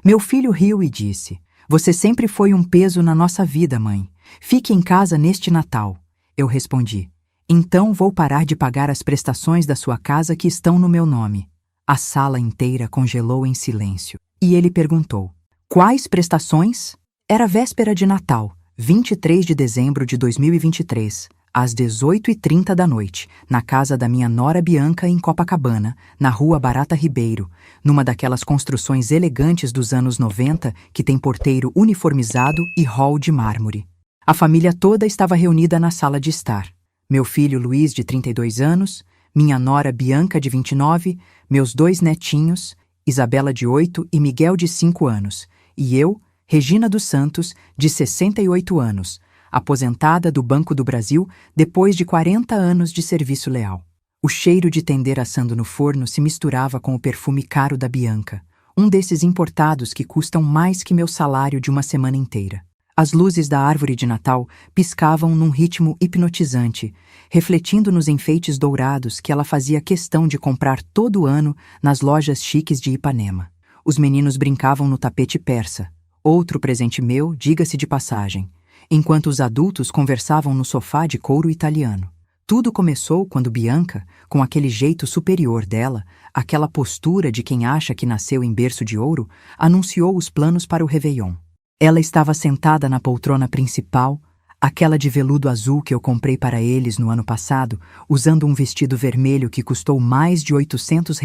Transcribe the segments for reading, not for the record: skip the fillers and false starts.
Meu filho riu e disse: "Você sempre foi um peso na nossa vida, mãe. Fique em casa neste Natal." Eu respondi: "Então vou parar de pagar as prestações da sua casa que estão no meu nome." A sala inteira congelou em silêncio. E ele perguntou: "Quais prestações?" Era véspera de Natal, 23 de dezembro de 2023, às 18h30 da noite, na casa da minha nora Bianca, em Copacabana, na rua Barata Ribeiro, numa daquelas construções elegantes dos anos 90 que tem porteiro uniformizado e hall de mármore. A família toda estava reunida na sala de estar. Meu filho Luiz, de 32 anos, minha nora Bianca, de 29, meus 2 netinhos, Isabela, de 8, e Miguel, de 5 anos, e eu, Regina dos Santos, de 68 anos, aposentada do Banco do Brasil depois de 40 anos de serviço leal. O cheiro de tender assando no forno se misturava com o perfume caro da Bianca, um desses importados que custam mais que meu salário de uma semana inteira. As luzes da árvore de Natal piscavam num ritmo hipnotizante, refletindo nos enfeites dourados que ela fazia questão de comprar todo ano nas lojas chiques de Ipanema. Os meninos brincavam no tapete persa, outro presente meu, diga-se de passagem, enquanto os adultos conversavam no sofá de couro italiano. Tudo começou quando Bianca, com aquele jeito superior dela, aquela postura de quem acha que nasceu em berço de ouro, anunciou os planos para o Réveillon. Ela estava sentada na poltrona principal, aquela de veludo azul que eu comprei para eles no ano passado, usando um vestido vermelho que custou mais de R$ 800.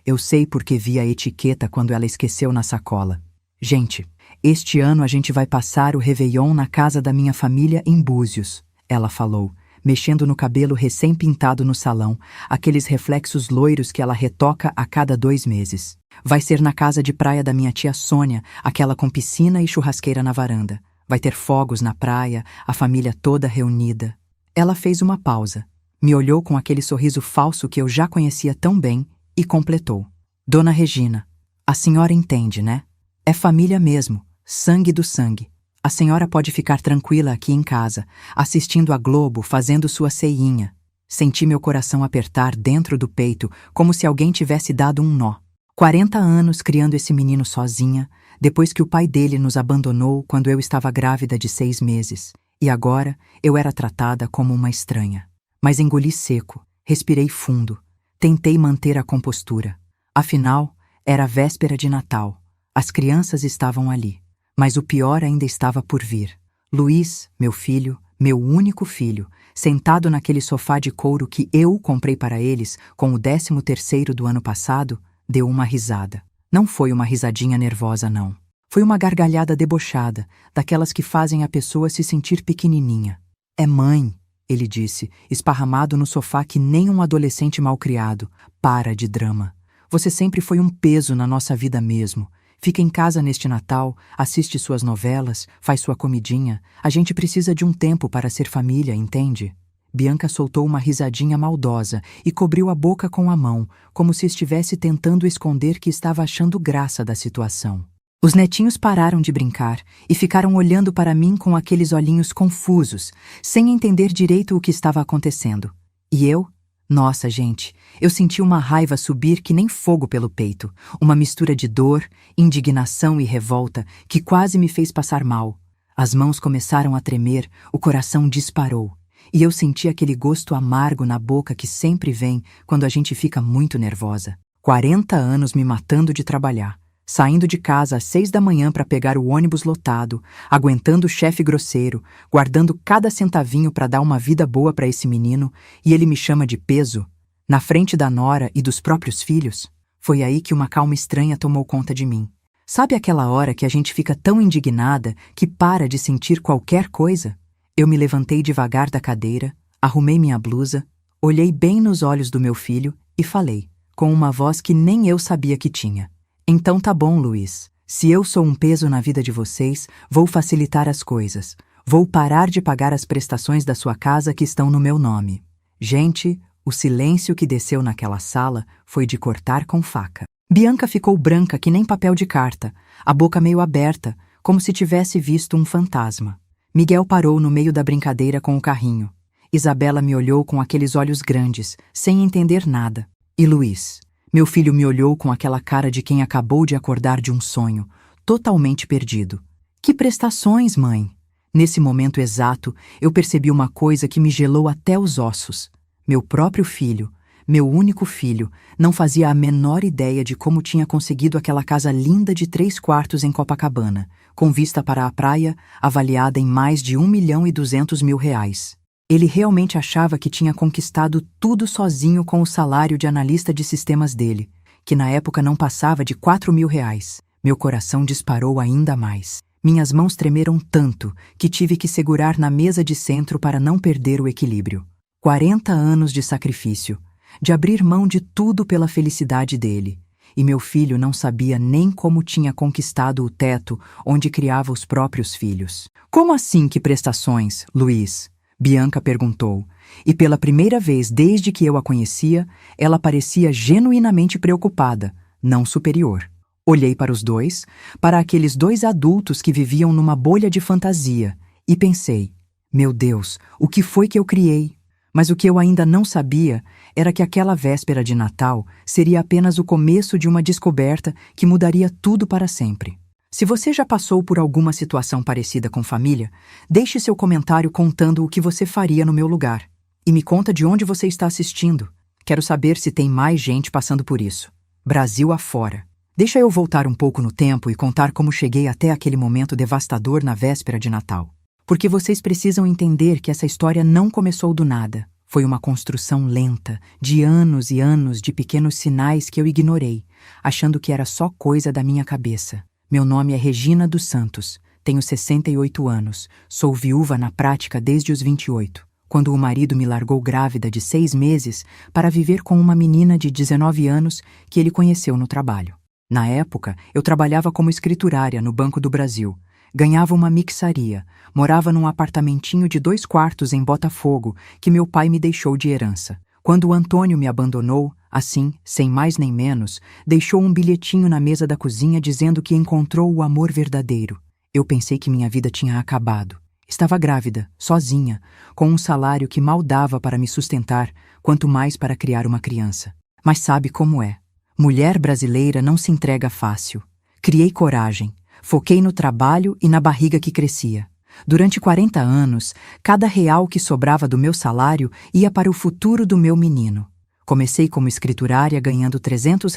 Eu sei porque vi a etiqueta quando ela esqueceu na sacola. Gente, este ano a gente vai passar o Réveillon na casa da minha família em Búzios, ela falou, mexendo no cabelo recém-pintado no salão, aqueles reflexos loiros que ela retoca a cada 2 meses. Vai ser na casa de praia da minha tia Sônia, aquela com piscina e churrasqueira na varanda. Vai ter fogos na praia, a família toda reunida. Ela fez uma pausa, me olhou com aquele sorriso falso que eu já conhecia tão bem e completou: "Dona Regina, a senhora entende, né? É família mesmo, sangue do sangue. A senhora pode ficar tranquila aqui em casa, assistindo a Globo, fazendo sua ceinha." Senti meu coração apertar dentro do peito, como se alguém tivesse dado um nó. 40 anos criando esse menino sozinha, depois que o pai dele nos abandonou quando eu estava grávida de 6 meses. E agora eu era tratada como uma estranha. Mas engoli seco, respirei fundo, tentei manter a compostura. Afinal, era véspera de Natal. As crianças estavam ali. Mas o pior ainda estava por vir. Luiz, meu filho, meu único filho, sentado naquele sofá de couro que eu comprei para eles com o 13º do ano passado, deu uma risada. Não foi uma risadinha nervosa, não. Foi uma gargalhada debochada, daquelas que fazem a pessoa se sentir pequenininha. "É mãe", ele disse, esparramado no sofá que nem um adolescente malcriado. "Para de drama. Você sempre foi um peso na nossa vida mesmo. Fica em casa neste Natal, assiste suas novelas, faz sua comidinha. A gente precisa de um tempo para ser família, entende?" Bianca soltou uma risadinha maldosa e cobriu a boca com a mão, como se estivesse tentando esconder que estava achando graça da situação. Os netinhos pararam de brincar e ficaram olhando para mim com aqueles olhinhos confusos, sem entender direito o que estava acontecendo. E eu? Nossa, gente, eu senti uma raiva subir que nem fogo pelo peito, uma mistura de dor, indignação e revolta que quase me fez passar mal. As mãos começaram a tremer, o coração disparou. E eu senti aquele gosto amargo na boca que sempre vem quando a gente fica muito nervosa. 40 anos me matando de trabalhar, saindo de casa às 6 da manhã para pegar o ônibus lotado, aguentando o chefe grosseiro, guardando cada centavinho para dar uma vida boa para esse menino, e ele me chama de peso, na frente da nora e dos próprios filhos. Foi aí que uma calma estranha tomou conta de mim. Sabe aquela hora que a gente fica tão indignada que para de sentir qualquer coisa? Eu me levantei devagar da cadeira, arrumei minha blusa, olhei bem nos olhos do meu filho e falei, com uma voz que nem eu sabia que tinha: "Então tá bom, Luiz. Se eu sou um peso na vida de vocês, vou facilitar as coisas. Vou parar de pagar as prestações da sua casa que estão no meu nome." Gente, o silêncio que desceu naquela sala foi de cortar com faca. Bianca ficou branca que nem papel de carta, a boca meio aberta, como se tivesse visto um fantasma. Miguel parou no meio da brincadeira com o carrinho. Isabela me olhou com aqueles olhos grandes, sem entender nada. E Luiz? Meu filho me olhou com aquela cara de quem acabou de acordar de um sonho, totalmente perdido. Que prestações, mãe? Nesse momento exato, eu percebi uma coisa que me gelou até os ossos. Meu próprio filho, meu único filho, não fazia a menor ideia de como tinha conseguido aquela casa linda de 3 quartos em Copacabana, com vista para a praia, avaliada em mais de R$ 1.200.000. Ele realmente achava que tinha conquistado tudo sozinho com o salário de analista de sistemas dele, que na época não passava de R$ 4.000. Meu coração disparou ainda mais. Minhas mãos tremeram tanto que tive que segurar na mesa de centro para não perder o equilíbrio. 40 anos de sacrifício, de abrir mão de tudo pela felicidade dele. E meu filho não sabia nem como tinha conquistado o teto onde criava os próprios filhos. Como assim que prestações, Luiz? Bianca perguntou, e pela primeira vez desde que eu a conhecia, ela parecia genuinamente preocupada, não superior. Olhei para os dois, para aqueles 2 adultos que viviam numa bolha de fantasia, e pensei, meu Deus, o que foi que eu criei? Mas o que eu ainda não sabia era que aquela véspera de Natal seria apenas o começo de uma descoberta que mudaria tudo para sempre. Se você já passou por alguma situação parecida com família, deixe seu comentário contando o que você faria no meu lugar. E me conta de onde você está assistindo. Quero saber se tem mais gente passando por isso. Brasil afora. Deixa eu voltar um pouco no tempo e contar como cheguei até aquele momento devastador na véspera de Natal. Porque vocês precisam entender que essa história não começou do nada. Foi uma construção lenta, de anos e anos de pequenos sinais que eu ignorei, achando que era só coisa da minha cabeça. Meu nome é Regina dos Santos, tenho 68 anos, sou viúva na prática desde os 28, quando o marido me largou grávida de 6 meses para viver com uma menina de 19 anos que ele conheceu no trabalho. Na época, eu trabalhava como escriturária no Banco do Brasil, ganhava uma mixaria, morava num apartamentinho de 2 quartos em Botafogo que meu pai me deixou de herança. Quando o Antônio me abandonou, assim, sem mais nem menos, deixou um bilhetinho na mesa da cozinha dizendo que encontrou o amor verdadeiro. Eu pensei que minha vida tinha acabado. Estava grávida, sozinha, com um salário que mal dava para me sustentar, quanto mais para criar uma criança. Mas sabe como é? Mulher brasileira não se entrega fácil. Criei coragem, foquei no trabalho e na barriga que crescia. Durante 40 anos, cada real que sobrava do meu salário ia para o futuro do meu menino. Comecei como escriturária ganhando R$ 300,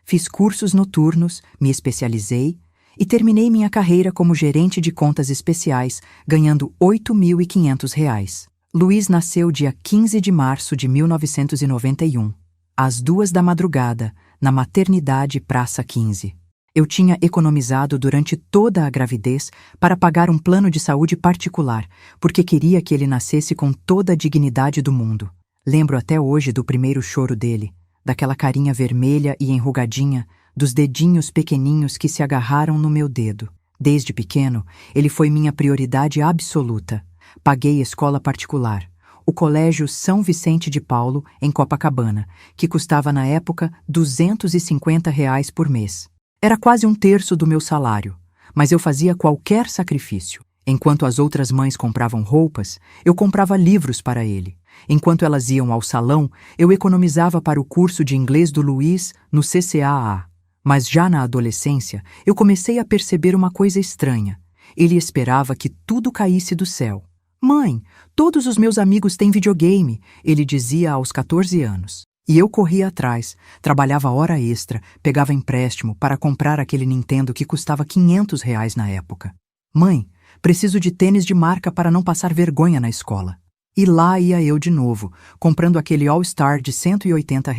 fiz cursos noturnos, me especializei e terminei minha carreira como gerente de contas especiais, ganhando R$ 8.500. Luiz nasceu dia 15 de março de 1991, às 2 da madrugada, na maternidade Praça 15. Eu tinha economizado durante toda a gravidez para pagar um plano de saúde particular, porque queria que ele nascesse com toda a dignidade do mundo. Lembro até hoje do primeiro choro dele, daquela carinha vermelha e enrugadinha, dos dedinhos pequeninhos que se agarraram no meu dedo. Desde pequeno, ele foi minha prioridade absoluta. Paguei escola particular, o Colégio São Vicente de Paulo, em Copacabana, que custava na época R$ 250 por mês. Era quase 1/3 do meu salário, mas eu fazia qualquer sacrifício. Enquanto as outras mães compravam roupas, eu comprava livros para ele. Enquanto elas iam ao salão, eu economizava para o curso de inglês do Luiz no CCAA. Mas já na adolescência, eu comecei a perceber uma coisa estranha. Ele esperava que tudo caísse do céu. Mãe, todos os meus amigos têm videogame, ele dizia aos 14 anos. E eu corria atrás, trabalhava hora extra, pegava empréstimo para comprar aquele Nintendo que custava R$ 500 na época. Mãe, preciso de tênis de marca para não passar vergonha na escola. E lá ia eu de novo, comprando aquele All-Star de R$ 180.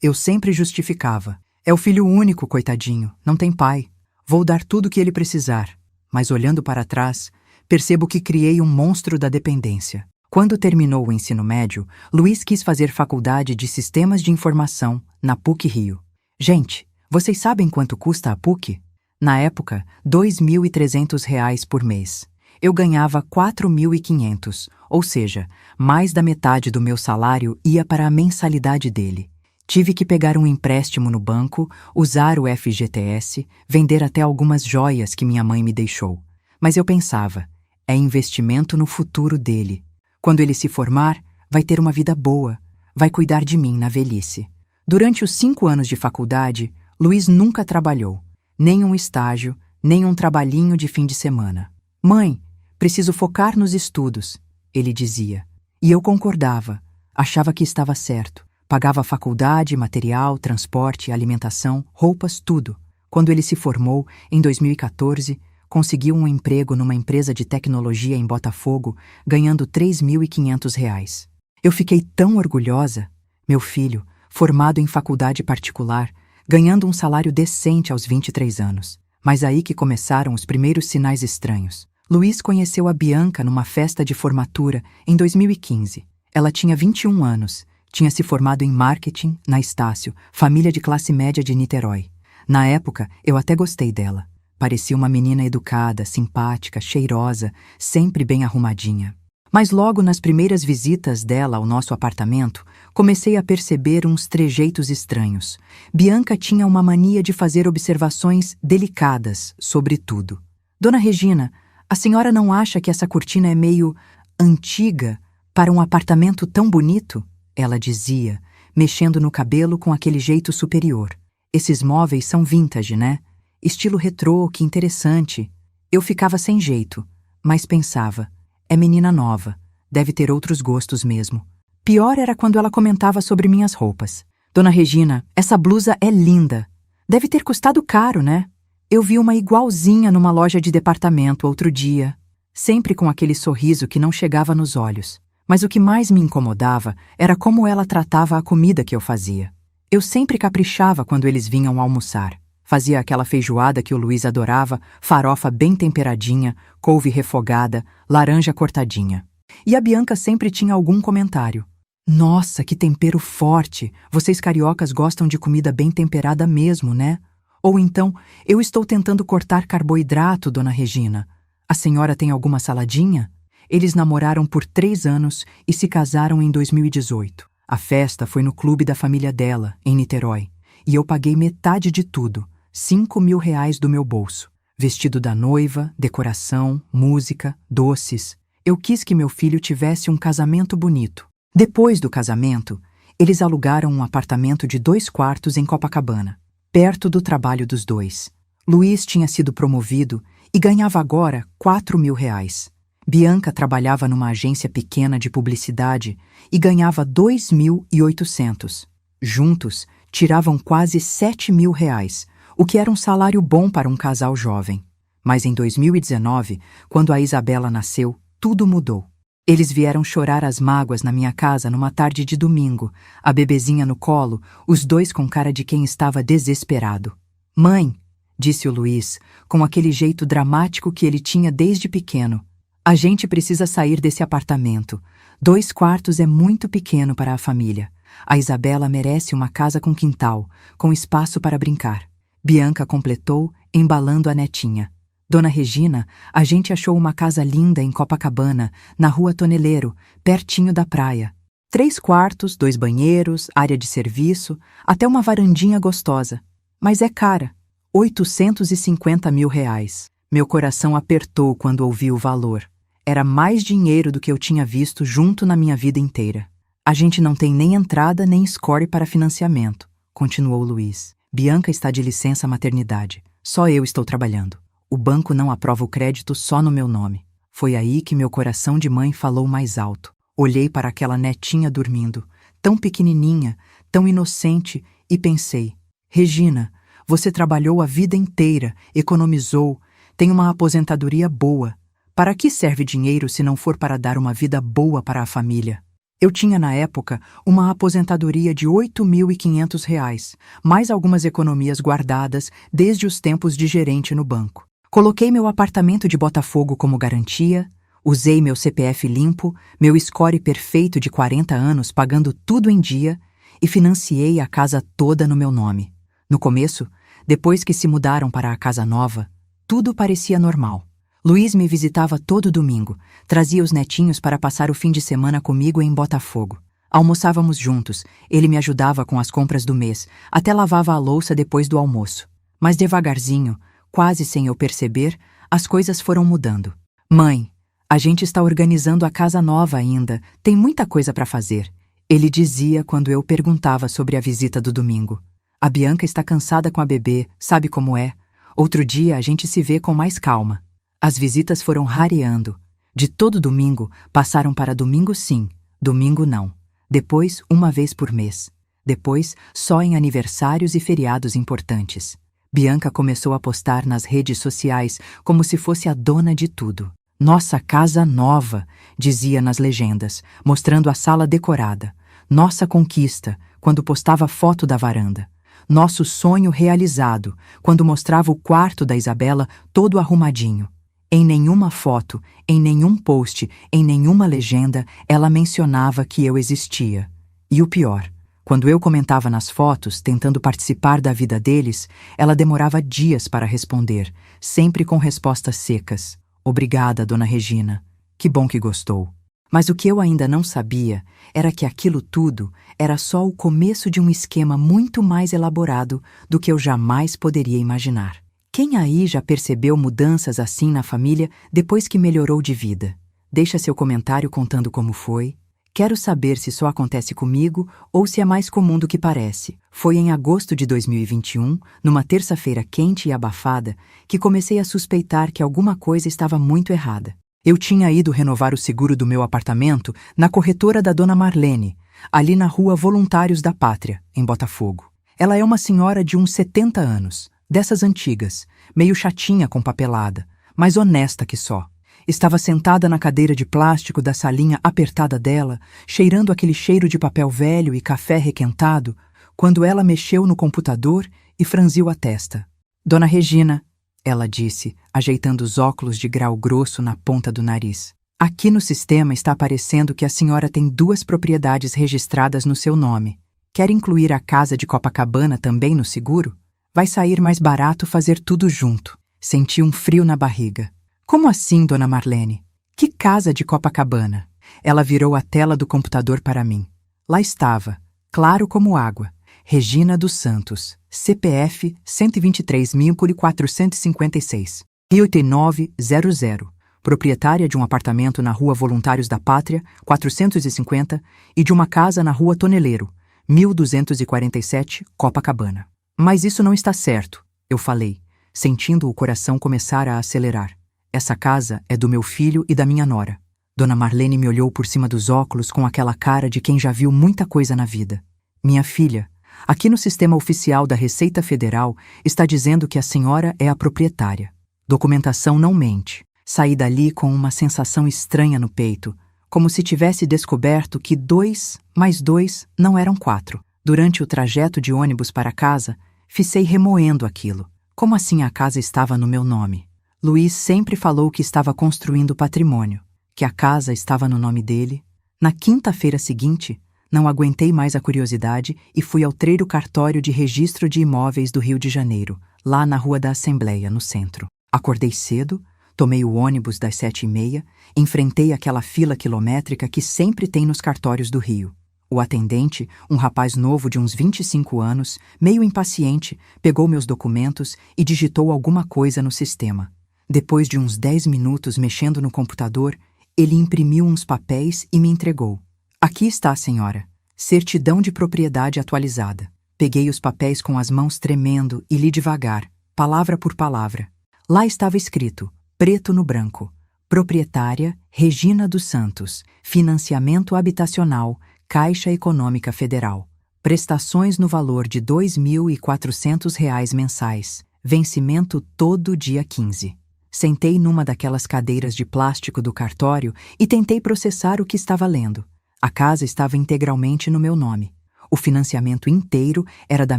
Eu sempre justificava. É o filho único, coitadinho, não tem pai. Vou dar tudo o que ele precisar. Mas olhando para trás, percebo que criei um monstro da dependência. Quando terminou o ensino médio, Luiz quis fazer faculdade de Sistemas de Informação na PUC-Rio. Gente, vocês sabem quanto custa a PUC? Na época, R$ 2.300 por mês. Eu ganhava R$ 4.500, ou seja, mais da metade do meu salário ia para a mensalidade dele. Tive que pegar um empréstimo no banco, usar o FGTS, vender até algumas joias que minha mãe me deixou. Mas eu pensava, é investimento no futuro dele. Quando ele se formar, vai ter uma vida boa, vai cuidar de mim na velhice. Durante os 5 anos de faculdade, Luiz nunca trabalhou, nem um estágio, nem um trabalhinho de fim de semana. Mãe, preciso focar nos estudos, ele dizia. E eu concordava, achava que estava certo. Pagava a faculdade, material, transporte, alimentação, roupas, tudo. Quando ele se formou, em 2014, conseguiu um emprego numa empresa de tecnologia em Botafogo, ganhando R$ 3.500. Eu fiquei tão orgulhosa. Meu filho, formado em faculdade particular, ganhando um salário decente aos 23 anos. Mas aí que começaram os primeiros sinais estranhos. Luiz conheceu a Bianca numa festa de formatura em 2015. Ela tinha 21 anos, tinha se formado em marketing na Estácio, família de classe média de Niterói. Na época, eu até gostei dela. Parecia uma menina educada, simpática, cheirosa, sempre bem arrumadinha. Mas logo nas primeiras visitas dela ao nosso apartamento, comecei a perceber uns trejeitos estranhos. Bianca tinha uma mania de fazer observações delicadas sobre tudo. Dona Regina, a senhora não acha que essa cortina é meio antiga para um apartamento tão bonito? Ela dizia, mexendo no cabelo com aquele jeito superior. Esses móveis são vintage, né? Estilo retrô, que interessante. Eu ficava sem jeito, mas pensava, é menina nova, deve ter outros gostos mesmo. Pior era quando ela comentava sobre minhas roupas. Dona Regina, essa blusa é linda. Deve ter custado caro, né? Eu vi uma igualzinha numa loja de departamento outro dia, sempre com aquele sorriso que não chegava nos olhos. Mas o que mais me incomodava era como ela tratava a comida que eu fazia. Eu sempre caprichava quando eles vinham almoçar. Fazia aquela feijoada que o Luiz adorava, farofa bem temperadinha, couve refogada, laranja cortadinha. E a Bianca sempre tinha algum comentário. Nossa, que tempero forte! Vocês cariocas gostam de comida bem temperada mesmo, né? Ou então, eu estou tentando cortar carboidrato, Dona Regina. A senhora tem alguma saladinha? Eles namoraram por 3 anos e se casaram em 2018. A festa foi no clube da família dela, em Niterói. E eu paguei metade de tudo, R$ 5.000 do meu bolso. Vestido da noiva, decoração, música, doces. Eu quis que meu filho tivesse um casamento bonito. Depois do casamento, eles alugaram um apartamento de 2 quartos em Copacabana, perto do trabalho dos dois. Luiz tinha sido promovido e ganhava agora R$ 4.000. Bianca trabalhava numa agência pequena de publicidade e ganhava R$ 2.800. Juntos, tiravam quase R$ 7.000, o que era um salário bom para um casal jovem. Mas em 2019, quando a Isabela nasceu, tudo mudou. Eles vieram chorar as mágoas na minha casa numa tarde de domingo, a bebezinha no colo, os dois com cara de quem estava desesperado. Mãe, disse o Luiz, com aquele jeito dramático que ele tinha desde pequeno, a gente precisa sair desse apartamento. 2 quartos é muito pequeno para a família. A Isabela merece uma casa com quintal, com espaço para brincar. Bianca completou, embalando a netinha. Dona Regina, a gente achou uma casa linda em Copacabana, na Rua Toneleiro, pertinho da praia. 3 quartos, 2 banheiros, área de serviço, até uma varandinha gostosa. Mas é cara. R$ 850.000. Meu coração apertou quando ouvi o valor. Era mais dinheiro do que eu tinha visto junto na minha vida inteira. A gente não tem nem entrada nem score para financiamento, continuou Luiz. Bianca está de licença maternidade. Só eu estou trabalhando. O banco não aprova o crédito só no meu nome. Foi aí que meu coração de mãe falou mais alto. Olhei para aquela netinha dormindo, tão pequenininha, tão inocente, e pensei, Regina, você trabalhou a vida inteira, economizou, tem uma aposentadoria boa. Para que serve dinheiro se não for para dar uma vida boa para a família? Eu tinha na época uma aposentadoria de R$ 8.500, mais algumas economias guardadas desde os tempos de gerente no banco. Coloquei meu apartamento de Botafogo como garantia, usei meu CPF limpo, meu score perfeito de 40 anos pagando tudo em dia e financiei a casa toda no meu nome. No começo, depois que se mudaram para a casa nova, tudo parecia normal. Luiz me visitava todo domingo, trazia os netinhos para passar o fim de semana comigo em Botafogo. Almoçávamos juntos, ele me ajudava com as compras do mês, até lavava a louça depois do almoço. Mas devagarzinho, quase sem eu perceber, as coisas foram mudando. Mãe, a gente está organizando a casa nova ainda, tem muita coisa para fazer. Ele dizia quando eu perguntava sobre a visita do domingo. A Bianca está cansada com a bebê, sabe como é? Outro dia a gente se vê com mais calma. As visitas foram rareando. De todo domingo, passaram para domingo sim, domingo não. Depois, uma vez por mês. Depois, só em aniversários e feriados importantes. Bianca começou a postar nas redes sociais como se fosse a dona de tudo. Nossa casa nova, dizia nas legendas, mostrando a sala decorada. Nossa conquista, quando postava foto da varanda. Nosso sonho realizado, quando mostrava o quarto da Isabela todo arrumadinho. Em nenhuma foto, em nenhum post, em nenhuma legenda, ela mencionava que eu existia. E o pior, quando eu comentava nas fotos, tentando participar da vida deles, ela demorava dias para responder, sempre com respostas secas. Obrigada, dona Regina. Que bom que gostou. Mas o que eu ainda não sabia era que aquilo tudo era só o começo de um esquema muito mais elaborado do que eu jamais poderia imaginar. Quem aí já percebeu mudanças assim na família depois que melhorou de vida? Deixa seu comentário contando como foi. Quero saber se só acontece comigo ou se é mais comum do que parece. Foi em agosto de 2021, numa terça-feira quente e abafada, que comecei a suspeitar que alguma coisa estava muito errada. Eu tinha ido renovar o seguro do meu apartamento na corretora da dona Marlene, ali na rua Voluntários da Pátria, em Botafogo. Ela é uma senhora de uns 70 anos, dessas antigas, meio chatinha com papelada, mas honesta que só. Estava sentada na cadeira de plástico da salinha apertada dela, cheirando aquele cheiro de papel velho e café requentado, quando ela mexeu no computador e franziu a testa. Dona Regina, ela disse, ajeitando os óculos de grau grosso na ponta do nariz. Aqui no sistema está aparecendo que a senhora tem 2 propriedades registradas no seu nome. Quer incluir a casa de Copacabana também no seguro? Vai sair mais barato fazer tudo junto. Senti um frio na barriga. Como assim, dona Marlene? Que casa de Copacabana? Ela virou a tela do computador para mim. Lá estava, claro como água. Regina dos Santos, CPF 123.456, Rio 8900, proprietária de um apartamento na Rua Voluntários da Pátria, 450, e de uma casa na Rua Toneleiro, 1247, Copacabana. Mas isso não está certo, eu falei, sentindo o coração começar a acelerar. Essa casa é do meu filho e da minha nora. Dona Marlene me olhou por cima dos óculos com aquela cara de quem já viu muita coisa na vida. Minha filha, aqui no sistema oficial da Receita Federal está dizendo que a senhora é a proprietária. Documentação não mente. Saí dali com uma sensação estranha no peito, como se tivesse descoberto que 2 mais 2 não eram 4. Durante o trajeto de ônibus para casa, fiquei remoendo aquilo. Como assim a casa estava no meu nome? Luiz sempre falou que estava construindo patrimônio, que a casa estava no nome dele. Na quinta-feira seguinte, não aguentei mais a curiosidade e fui ao treiro cartório de registro de imóveis do Rio de Janeiro, lá na Rua da Assembleia, no centro. Acordei cedo, tomei o ônibus das 7h30, enfrentei aquela fila quilométrica que sempre tem nos cartórios do Rio. O atendente, um rapaz novo de uns 25 anos, meio impaciente, pegou meus documentos e digitou alguma coisa no sistema. Depois de uns 10 minutos mexendo no computador, ele imprimiu uns papéis e me entregou. Aqui está, senhora. Certidão de propriedade atualizada. Peguei os papéis com as mãos tremendo e li devagar, palavra por palavra. Lá estava escrito, preto no branco. Proprietária Regina dos Santos. Financiamento habitacional, Caixa Econômica Federal. Prestações no valor de R$ 2.400 mensais. Vencimento todo dia 15. Sentei numa daquelas cadeiras de plástico do cartório e tentei processar o que estava lendo. A casa estava integralmente no meu nome. O financiamento inteiro era da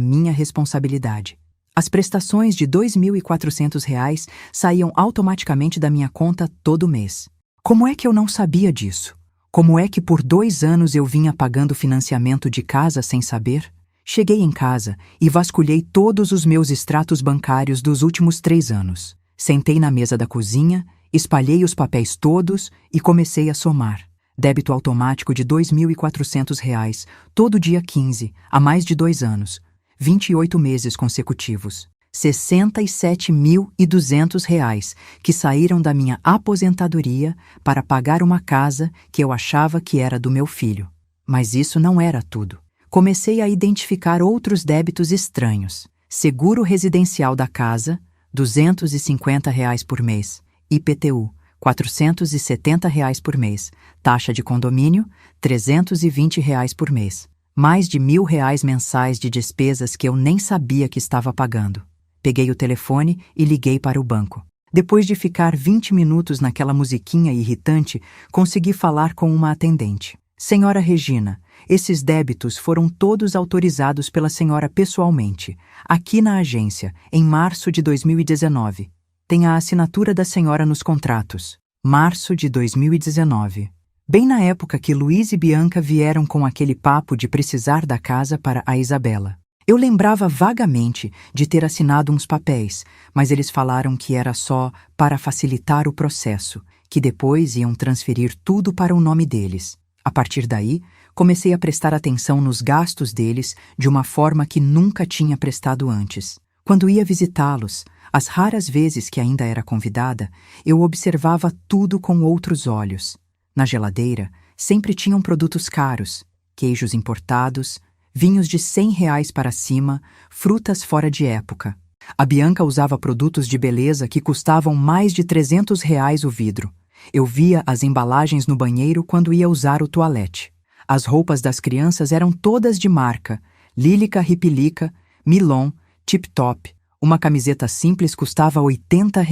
minha responsabilidade. As prestações de R$ 2.400 saíam automaticamente da minha conta todo mês. Como é que eu não sabia disso? Como é que por 2 anos eu vinha pagando financiamento de casa sem saber? Cheguei em casa e vasculhei todos os meus extratos bancários dos últimos 3 anos. Sentei na mesa da cozinha, espalhei os papéis todos e comecei a somar. Débito automático de R$ 2.400, todo dia 15, há mais de 2 anos. 28 meses consecutivos. R$ 67.200 que saíram da minha aposentadoria para pagar uma casa que eu achava que era do meu filho. Mas isso não era tudo. Comecei a identificar outros débitos estranhos. Seguro residencial da casa, R$ 250 por mês. IPTU, R$ 470 por mês. Taxa de condomínio, R$ 320 por mês. Mais de R$ 1.000 mensais de despesas que eu nem sabia que estava pagando. Peguei o telefone e liguei para o banco. Depois de ficar 20 minutos naquela musiquinha irritante, consegui falar com uma atendente. Senhora Regina, esses débitos foram todos autorizados pela senhora pessoalmente, aqui na agência, em março de 2019. Tem a assinatura da senhora nos contratos. Março de 2019. Bem na época que Luiz e Bianca vieram com aquele papo de precisar da casa para a Isabela. Eu lembrava vagamente de ter assinado uns papéis, mas eles falaram que era só para facilitar o processo, que depois iam transferir tudo para o nome deles. A partir daí, comecei a prestar atenção nos gastos deles de uma forma que nunca tinha prestado antes. Quando ia visitá-los, as raras vezes que ainda era convidada, eu observava tudo com outros olhos. Na geladeira, sempre tinham produtos caros, queijos importados, vinhos de R$ 100 para cima, frutas fora de época. A Bianca usava produtos de beleza que custavam mais de R$ 300 o vidro. Eu via as embalagens no banheiro quando ia usar o toalete. As roupas das crianças eram todas de marca, Lílica Ripilica, Milon, Tip Top. Uma camiseta simples custava R$ 80.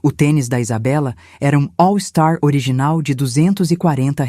O tênis da Isabela era um All-Star original de R$ 240.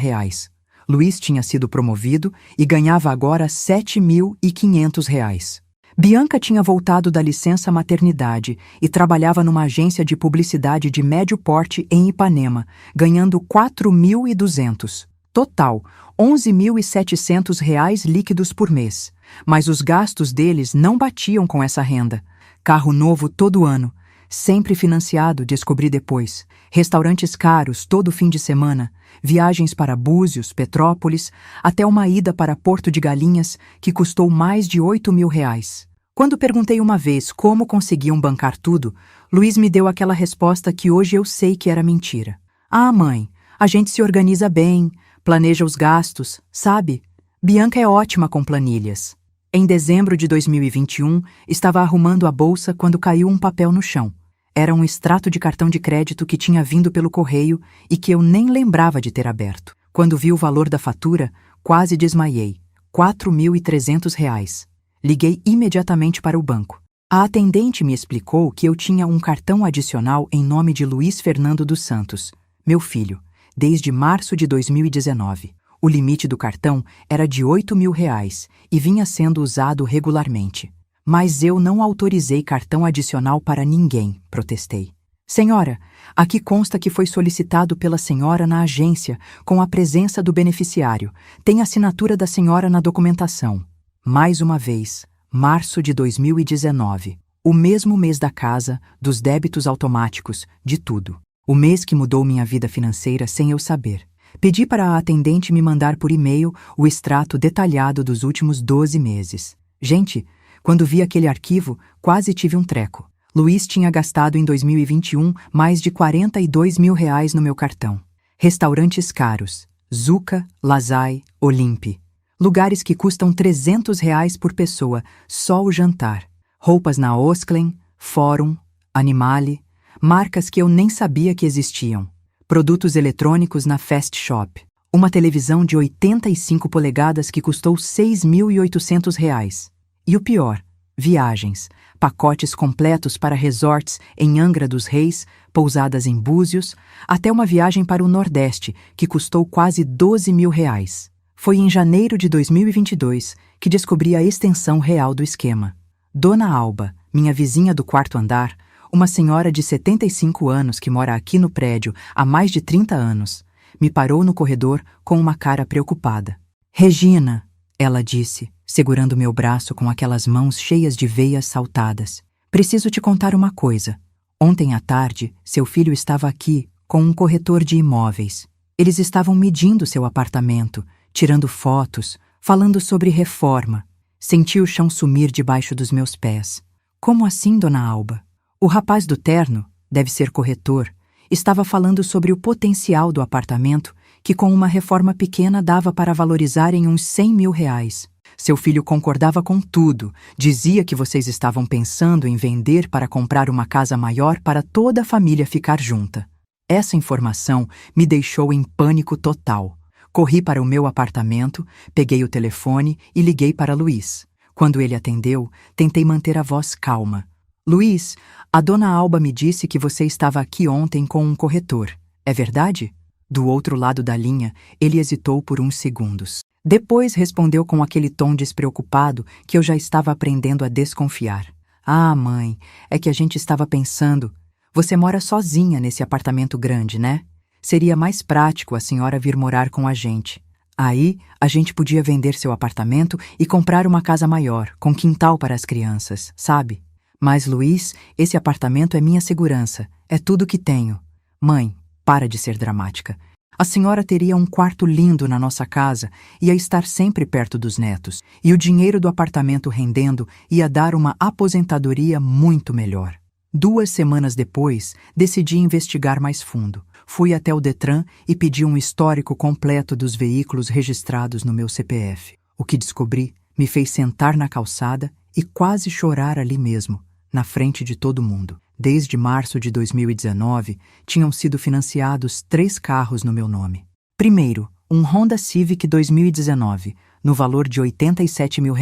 Luiz tinha sido promovido e ganhava agora R$ 7.500. Bianca tinha voltado da licença maternidade e trabalhava numa agência de publicidade de médio porte em Ipanema, ganhando R$ 4.200. Total, R$ 11.700 líquidos por mês. Mas os gastos deles não batiam com essa renda. Carro novo todo ano. Sempre financiado, descobri depois. Restaurantes caros todo fim de semana. Viagens para Búzios, Petrópolis, até uma ida para Porto de Galinhas, que custou mais de R$ 8.000. Quando perguntei uma vez como conseguiam bancar tudo, Luiz me deu aquela resposta que hoje eu sei que era mentira. Ah, mãe, a gente se organiza bem, planeja os gastos, sabe? Bianca é ótima com planilhas. Em dezembro de 2021, estava arrumando a bolsa quando caiu um papel no chão. Era um extrato de cartão de crédito que tinha vindo pelo correio e que eu nem lembrava de ter aberto. Quando vi o valor da fatura, quase desmaiei. R$ 4.300. Liguei imediatamente para o banco. A atendente me explicou que eu tinha um cartão adicional em nome de Luiz Fernando dos Santos, meu filho, desde março de 2019. O limite do cartão era de R$ 8.000 e vinha sendo usado regularmente. Mas eu não autorizei cartão adicional para ninguém, protestei. Senhora, aqui consta que foi solicitado pela senhora na agência, com a presença do beneficiário. Tem assinatura da senhora na documentação. Mais uma vez, março de 2019. O mesmo mês da casa, dos débitos automáticos, de tudo. O mês que mudou minha vida financeira sem eu saber. Pedi para a atendente me mandar por e-mail o extrato detalhado dos últimos 12 meses. Gente, quando vi aquele arquivo, quase tive um treco. Luiz tinha gastado em 2021 mais de R$ 42.000 no meu cartão. Restaurantes caros. Zuca, Lazai, Olympe. Lugares que custam R$ 300 por pessoa, só o jantar. Roupas na Osklen, Fórum, Animale, marcas que eu nem sabia que existiam. Produtos eletrônicos na Fast Shop. Uma televisão de 85 polegadas que custou R$ 6.800. E o pior, viagens. Pacotes completos para resorts em Angra dos Reis, pousadas em Búzios, até uma viagem para o Nordeste, que custou quase R$ 12.000. Foi em janeiro de 2022 que descobri a extensão real do esquema. Dona Alba, minha vizinha do quarto andar, uma senhora de 75 anos que mora aqui no prédio há mais de 30 anos, me parou no corredor com uma cara preocupada. Regina, ela disse, segurando meu braço com aquelas mãos cheias de veias saltadas. Preciso te contar uma coisa. Ontem à tarde, seu filho estava aqui com um corretor de imóveis. Eles estavam medindo seu apartamento, tirando fotos, falando sobre reforma. Senti o chão sumir debaixo dos meus pés. Como assim, dona Alba? O rapaz do terno, deve ser corretor, estava falando sobre o potencial do apartamento que com uma reforma pequena dava para valorizar em uns 100 mil reais. Seu filho concordava com tudo, dizia que vocês estavam pensando em vender para comprar uma casa maior para toda a família ficar junta. Essa informação me deixou em pânico total. Corri para o meu apartamento, peguei o telefone e liguei para Luiz. Quando ele atendeu, tentei manter a voz calma. Luiz, a dona Alba me disse que você estava aqui ontem com um corretor. É verdade? Do outro lado da linha, ele hesitou por uns segundos. Depois respondeu com aquele tom despreocupado que eu já estava aprendendo a desconfiar. Ah, mãe, é que a gente estava pensando. Você mora sozinha nesse apartamento grande, né? Seria mais prático a senhora vir morar com a gente. Aí, a gente podia vender seu apartamento e comprar uma casa maior, com quintal para as crianças, sabe? Mas, Luiz, esse apartamento é minha segurança. É tudo que tenho. Mãe, para de ser dramática. A senhora teria um quarto lindo na nossa casa, ia estar sempre perto dos netos, e o dinheiro do apartamento rendendo ia dar uma aposentadoria muito melhor. 2 semanas depois, decidi investigar mais fundo. Fui até o Detran e pedi um histórico completo dos veículos registrados no meu CPF. O que descobri me fez sentar na calçada e quase chorar ali mesmo, na frente de todo mundo. Desde março de 2019, tinham sido financiados 3 carros no meu nome. Primeiro, um Honda Civic 2019, no valor de R$ 87 mil,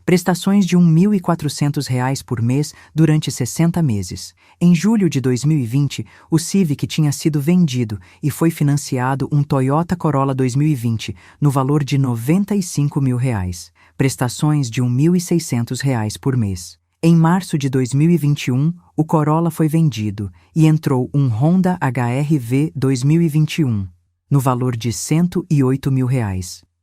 prestações de R$ 1.400 por mês durante 60 meses. Em julho de 2020, o Civic tinha sido vendido e foi financiado um Toyota Corolla 2020, no valor de R$ 95 mil, prestações de R$ 1.600 por mês. Em março de 2021, o Corolla foi vendido e entrou um Honda HR-V 2021, no valor de R$ 108 mil,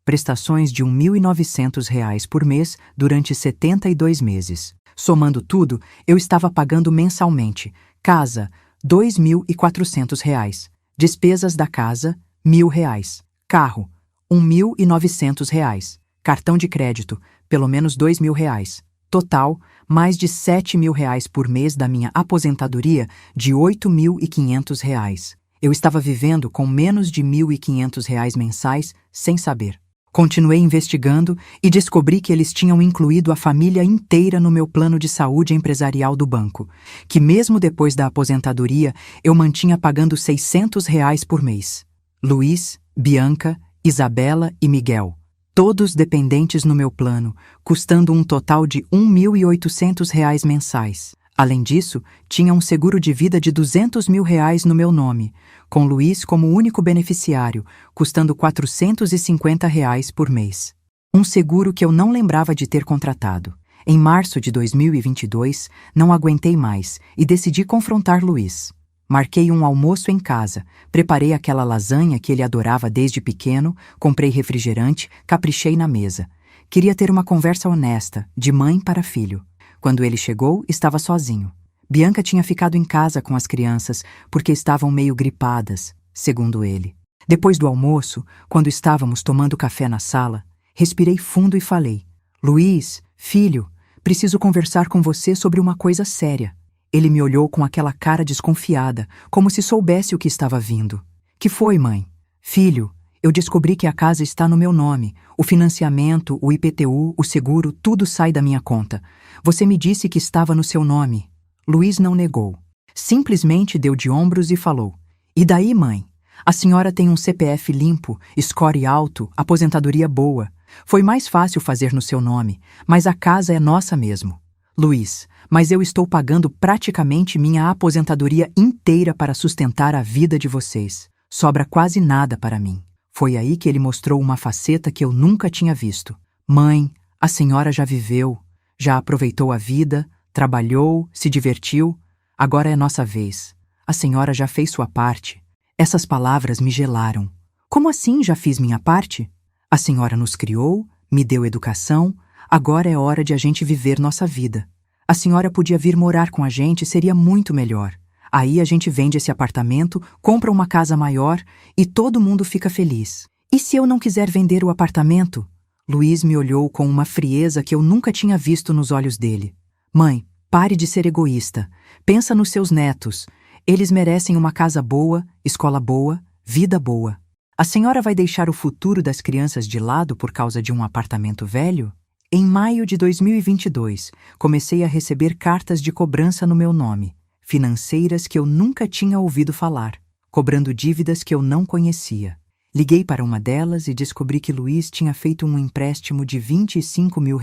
prestações de R$ 1.900 por mês durante 72 meses. Somando tudo, eu estava pagando mensalmente: casa, R$ 2.400, despesas da casa, R$ 1.000, carro, R$ 1.900, cartão de crédito, pelo menos R$ 2.000. Total, mais de R$ 7 mil por mês da minha aposentadoria de R$ 8.500. Eu estava vivendo com menos de R$ 1.500 mensais, sem saber. Continuei investigando e descobri que eles tinham incluído a família inteira no meu plano de saúde empresarial do banco, que mesmo depois da aposentadoria eu mantinha pagando R$ 600 por mês. Luiz, Bianca, Isabela e Miguel. Todos dependentes no meu plano, custando um total de R$ 1.800 mensais. Além disso, tinha um seguro de vida de R$ 200 mil no meu nome, com Luiz como único beneficiário, custando R$ 450 por mês. Um seguro que eu não lembrava de ter contratado. Em março de 2022, não aguentei mais e decidi confrontar Luiz. Marquei um almoço em casa, preparei aquela lasanha que ele adorava desde pequeno, comprei refrigerante, caprichei na mesa. Queria ter uma conversa honesta, de mãe para filho. Quando ele chegou, estava sozinho. Bianca tinha ficado em casa com as crianças porque estavam meio gripadas, segundo ele. Depois do almoço, quando estávamos tomando café na sala, respirei fundo e falei: Luiz, filho, preciso conversar com você sobre uma coisa séria. Ele me olhou com aquela cara desconfiada, como se soubesse o que estava vindo. Que foi, mãe? Filho, eu descobri que a casa está no meu nome. O financiamento, o IPTU, o seguro, tudo sai da minha conta. Você me disse que estava no seu nome. Luiz não negou. Simplesmente deu de ombros e falou: E daí, mãe? A senhora tem um CPF limpo, score alto, aposentadoria boa. Foi mais fácil fazer no seu nome, mas a casa é nossa mesmo. Luiz, mas eu estou pagando praticamente minha aposentadoria inteira para sustentar a vida de vocês. Sobra quase nada para mim. Foi aí que ele mostrou uma faceta que eu nunca tinha visto. Mãe, a senhora já viveu, já aproveitou a vida, trabalhou, se divertiu. Agora é nossa vez. A senhora já fez sua parte. Essas palavras me gelaram. Como assim já fiz minha parte? A senhora nos criou, me deu educação. Agora é hora de a gente viver nossa vida. A senhora podia vir morar com a gente, seria muito melhor. Aí a gente vende esse apartamento, compra uma casa maior e todo mundo fica feliz. E se eu não quiser vender o apartamento? Luiz me olhou com uma frieza que eu nunca tinha visto nos olhos dele. Mãe, pare de ser egoísta. Pensa nos seus netos. Eles merecem uma casa boa, escola boa, vida boa. A senhora vai deixar o futuro das crianças de lado por causa de um apartamento velho? Em maio de 2022, comecei a receber cartas de cobrança no meu nome, financeiras que eu nunca tinha ouvido falar, cobrando dívidas que eu não conhecia. Liguei para uma delas e descobri que Luiz tinha feito um empréstimo de R$ 25 mil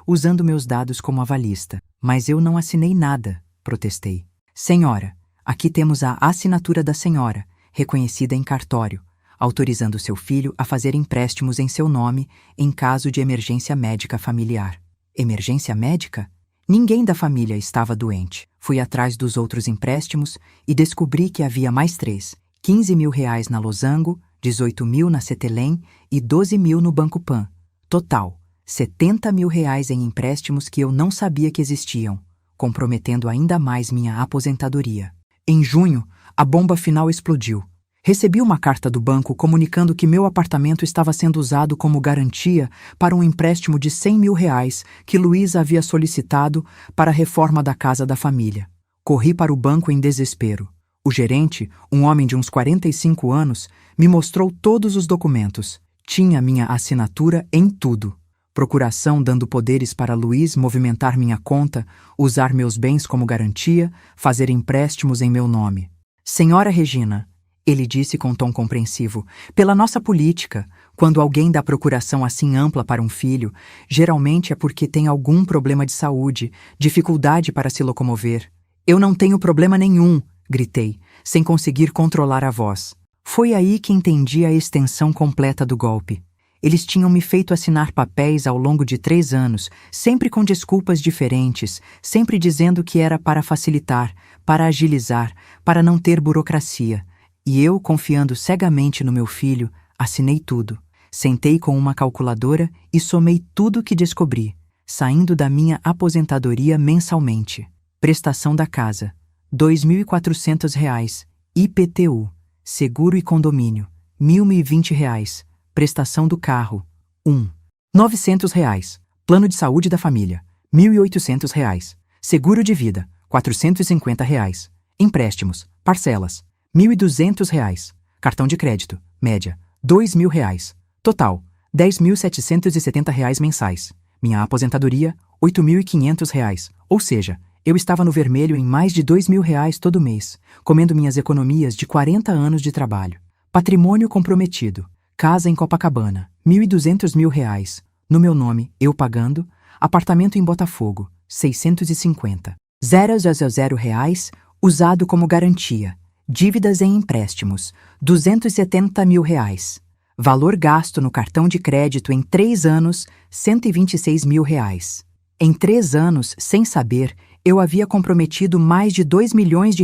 usando meus dados como avalista. Mas eu não assinei nada, protestei. Senhora, aqui temos a assinatura da senhora, reconhecida em cartório, autorizando seu filho a fazer empréstimos em seu nome em caso de emergência médica familiar. Emergência médica? Ninguém da família estava doente. Fui atrás dos outros empréstimos e descobri que havia mais 3. R$ 15 mil na Losango, 18 mil na Cetelem e 12 mil no Banco Pan. Total, R$ 70 mil em empréstimos que eu não sabia que existiam, comprometendo ainda mais minha aposentadoria. Em junho, a bomba final explodiu. Recebi uma carta do banco comunicando que meu apartamento estava sendo usado como garantia para um empréstimo de R$ 100 mil que Luiz havia solicitado para a reforma da casa da família. Corri para o banco em desespero. O gerente, um homem de uns 45 anos, me mostrou todos os documentos. Tinha minha assinatura em tudo. Procuração dando poderes para Luiz movimentar minha conta, usar meus bens como garantia, fazer empréstimos em meu nome. Senhora Regina, ele disse com tom compreensivo, pela nossa política, quando alguém dá procuração assim ampla para um filho, geralmente é porque tem algum problema de saúde, dificuldade para se locomover. Eu não tenho problema nenhum, gritei, sem conseguir controlar a voz. Foi aí que entendi a extensão completa do golpe. Eles tinham me feito assinar papéis ao longo de 3 anos, sempre com desculpas diferentes, sempre dizendo que era para facilitar, para agilizar, para não ter burocracia. E eu, confiando cegamente no meu filho, assinei tudo. Sentei com uma calculadora e somei tudo que descobri, saindo da minha aposentadoria mensalmente. Prestação da casa, R$ 2.400. IPTU, seguro e condomínio, R$ 1.020. Prestação do carro, R$ 900. Plano de saúde da família, R$ 1.800. Seguro de vida, R$ 450. Empréstimos, parcelas, R$ 1.200. Cartão de crédito, média, R$ 2.000. Total, R$ 10.770 mensais. Minha aposentadoria, R$ 8.500. Ou seja, eu estava no vermelho em mais de R$ 2.000 todo mês, comendo minhas economias de 40 anos de trabalho. Patrimônio comprometido. Casa em Copacabana, R$ 1.200 no meu nome, eu pagando. Apartamento em Botafogo, 650. R$ 000 usado como garantia. Dívidas em empréstimos, R$ 270 mil. Valor gasto no cartão de crédito em 3 anos, R$ 126 mil. Em 3 anos, sem saber, eu havia comprometido mais de R$ 2 milhões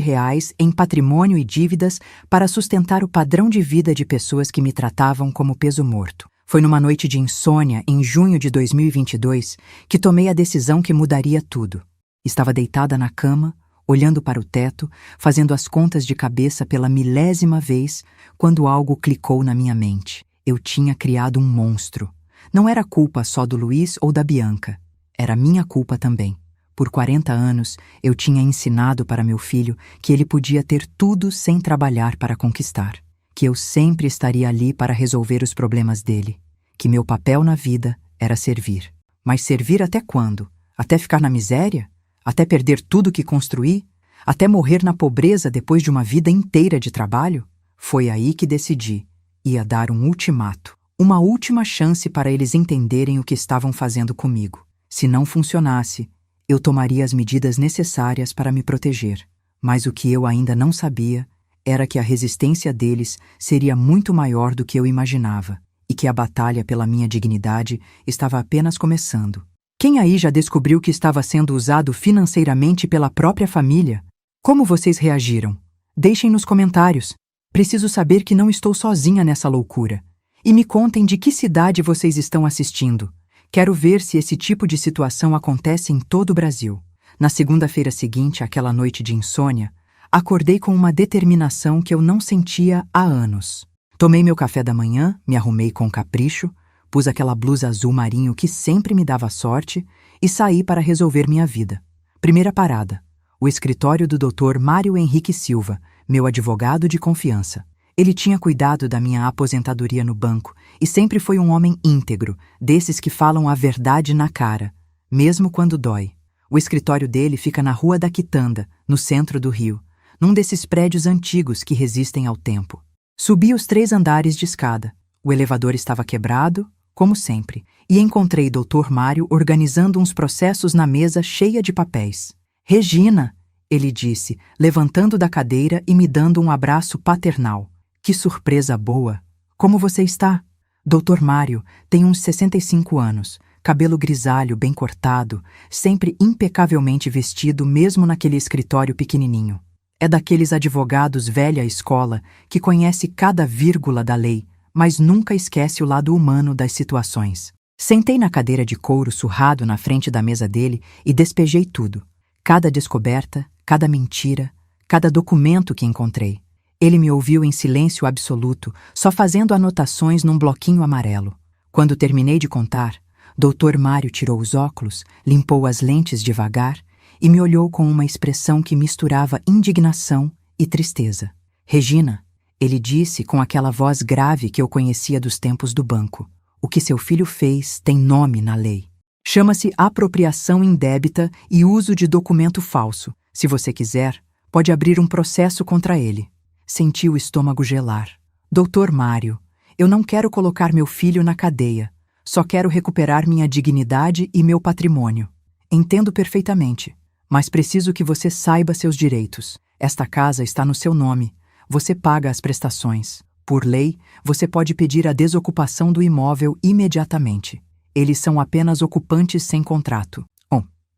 em patrimônio e dívidas para sustentar o padrão de vida de pessoas que me tratavam como peso morto. Foi numa noite de insônia, em junho de 2022, que tomei a decisão que mudaria tudo. Estava deitada na cama, olhando para o teto, fazendo as contas de cabeça pela 1000ª vez, quando algo clicou na minha mente. Eu tinha criado um monstro. Não era culpa só do Luiz ou da Bianca. Era minha culpa também. Por 40 anos, eu tinha ensinado para meu filho que ele podia ter tudo sem trabalhar para conquistar, que eu sempre estaria ali para resolver os problemas dele, que meu papel na vida era servir. Mas servir até quando? Até ficar na miséria? Até perder tudo que construí? Até morrer na pobreza depois de uma vida inteira de trabalho? Foi aí que decidi. Ia dar um ultimato, uma última chance para eles entenderem o que estavam fazendo comigo. Se não funcionasse, eu tomaria as medidas necessárias para me proteger. Mas o que eu ainda não sabia era que a resistência deles seria muito maior do que eu imaginava e que a batalha pela minha dignidade estava apenas começando. Quem aí já descobriu que estava sendo usado financeiramente pela própria família? Como vocês reagiram? Deixem nos comentários. Preciso saber que não estou sozinha nessa loucura. E me contem de que cidade vocês estão assistindo. Quero ver se esse tipo de situação acontece em todo o Brasil. Na segunda-feira seguinte àquela noite de insônia, acordei com uma determinação que eu não sentia há anos. Tomei meu café da manhã, me arrumei com capricho, pus aquela blusa azul marinho que sempre me dava sorte e saí para resolver minha vida. Primeira parada, o escritório do Dr. Mário Henrique Silva, meu advogado de confiança. Ele tinha cuidado da minha aposentadoria no banco e sempre foi um homem íntegro, desses que falam a verdade na cara, mesmo quando dói. O escritório dele fica na Rua da Quitanda, no centro do Rio, num desses prédios antigos que resistem ao tempo. Subi os 3 andares de escada. O elevador estava quebrado, como sempre, e encontrei Dr. Mário organizando uns processos na mesa cheia de papéis. "Regina", ele disse, levantando da cadeira e me dando um abraço paternal. "Que surpresa boa! Como você está?" Dr. Mário tem uns 65 anos, cabelo grisalho bem cortado, sempre impecavelmente vestido mesmo naquele escritório pequenininho. É daqueles advogados velha escola que conhece cada vírgula da lei, mas nunca esquece o lado humano das situações. Sentei na cadeira de couro surrado na frente da mesa dele e despejei tudo. Cada descoberta, cada mentira, cada documento que encontrei. Ele me ouviu em silêncio absoluto, só fazendo anotações num bloquinho amarelo. Quando terminei de contar, Dr. Mário tirou os óculos, limpou as lentes devagar e me olhou com uma expressão que misturava indignação e tristeza. "Regina", ele disse com aquela voz grave que eu conhecia dos tempos do banco, "o que seu filho fez tem nome na lei. Chama-se apropriação indébita e uso de documento falso. Se você quiser, pode abrir um processo contra ele." Senti o estômago gelar. "Dr. Mário, eu não quero colocar meu filho na cadeia. Só quero recuperar minha dignidade e meu patrimônio. Entendo perfeitamente, mas preciso que você saiba seus direitos. Esta casa está no seu nome. Você paga as prestações. Por lei, você pode pedir a desocupação do imóvel imediatamente. Eles são apenas ocupantes sem contrato."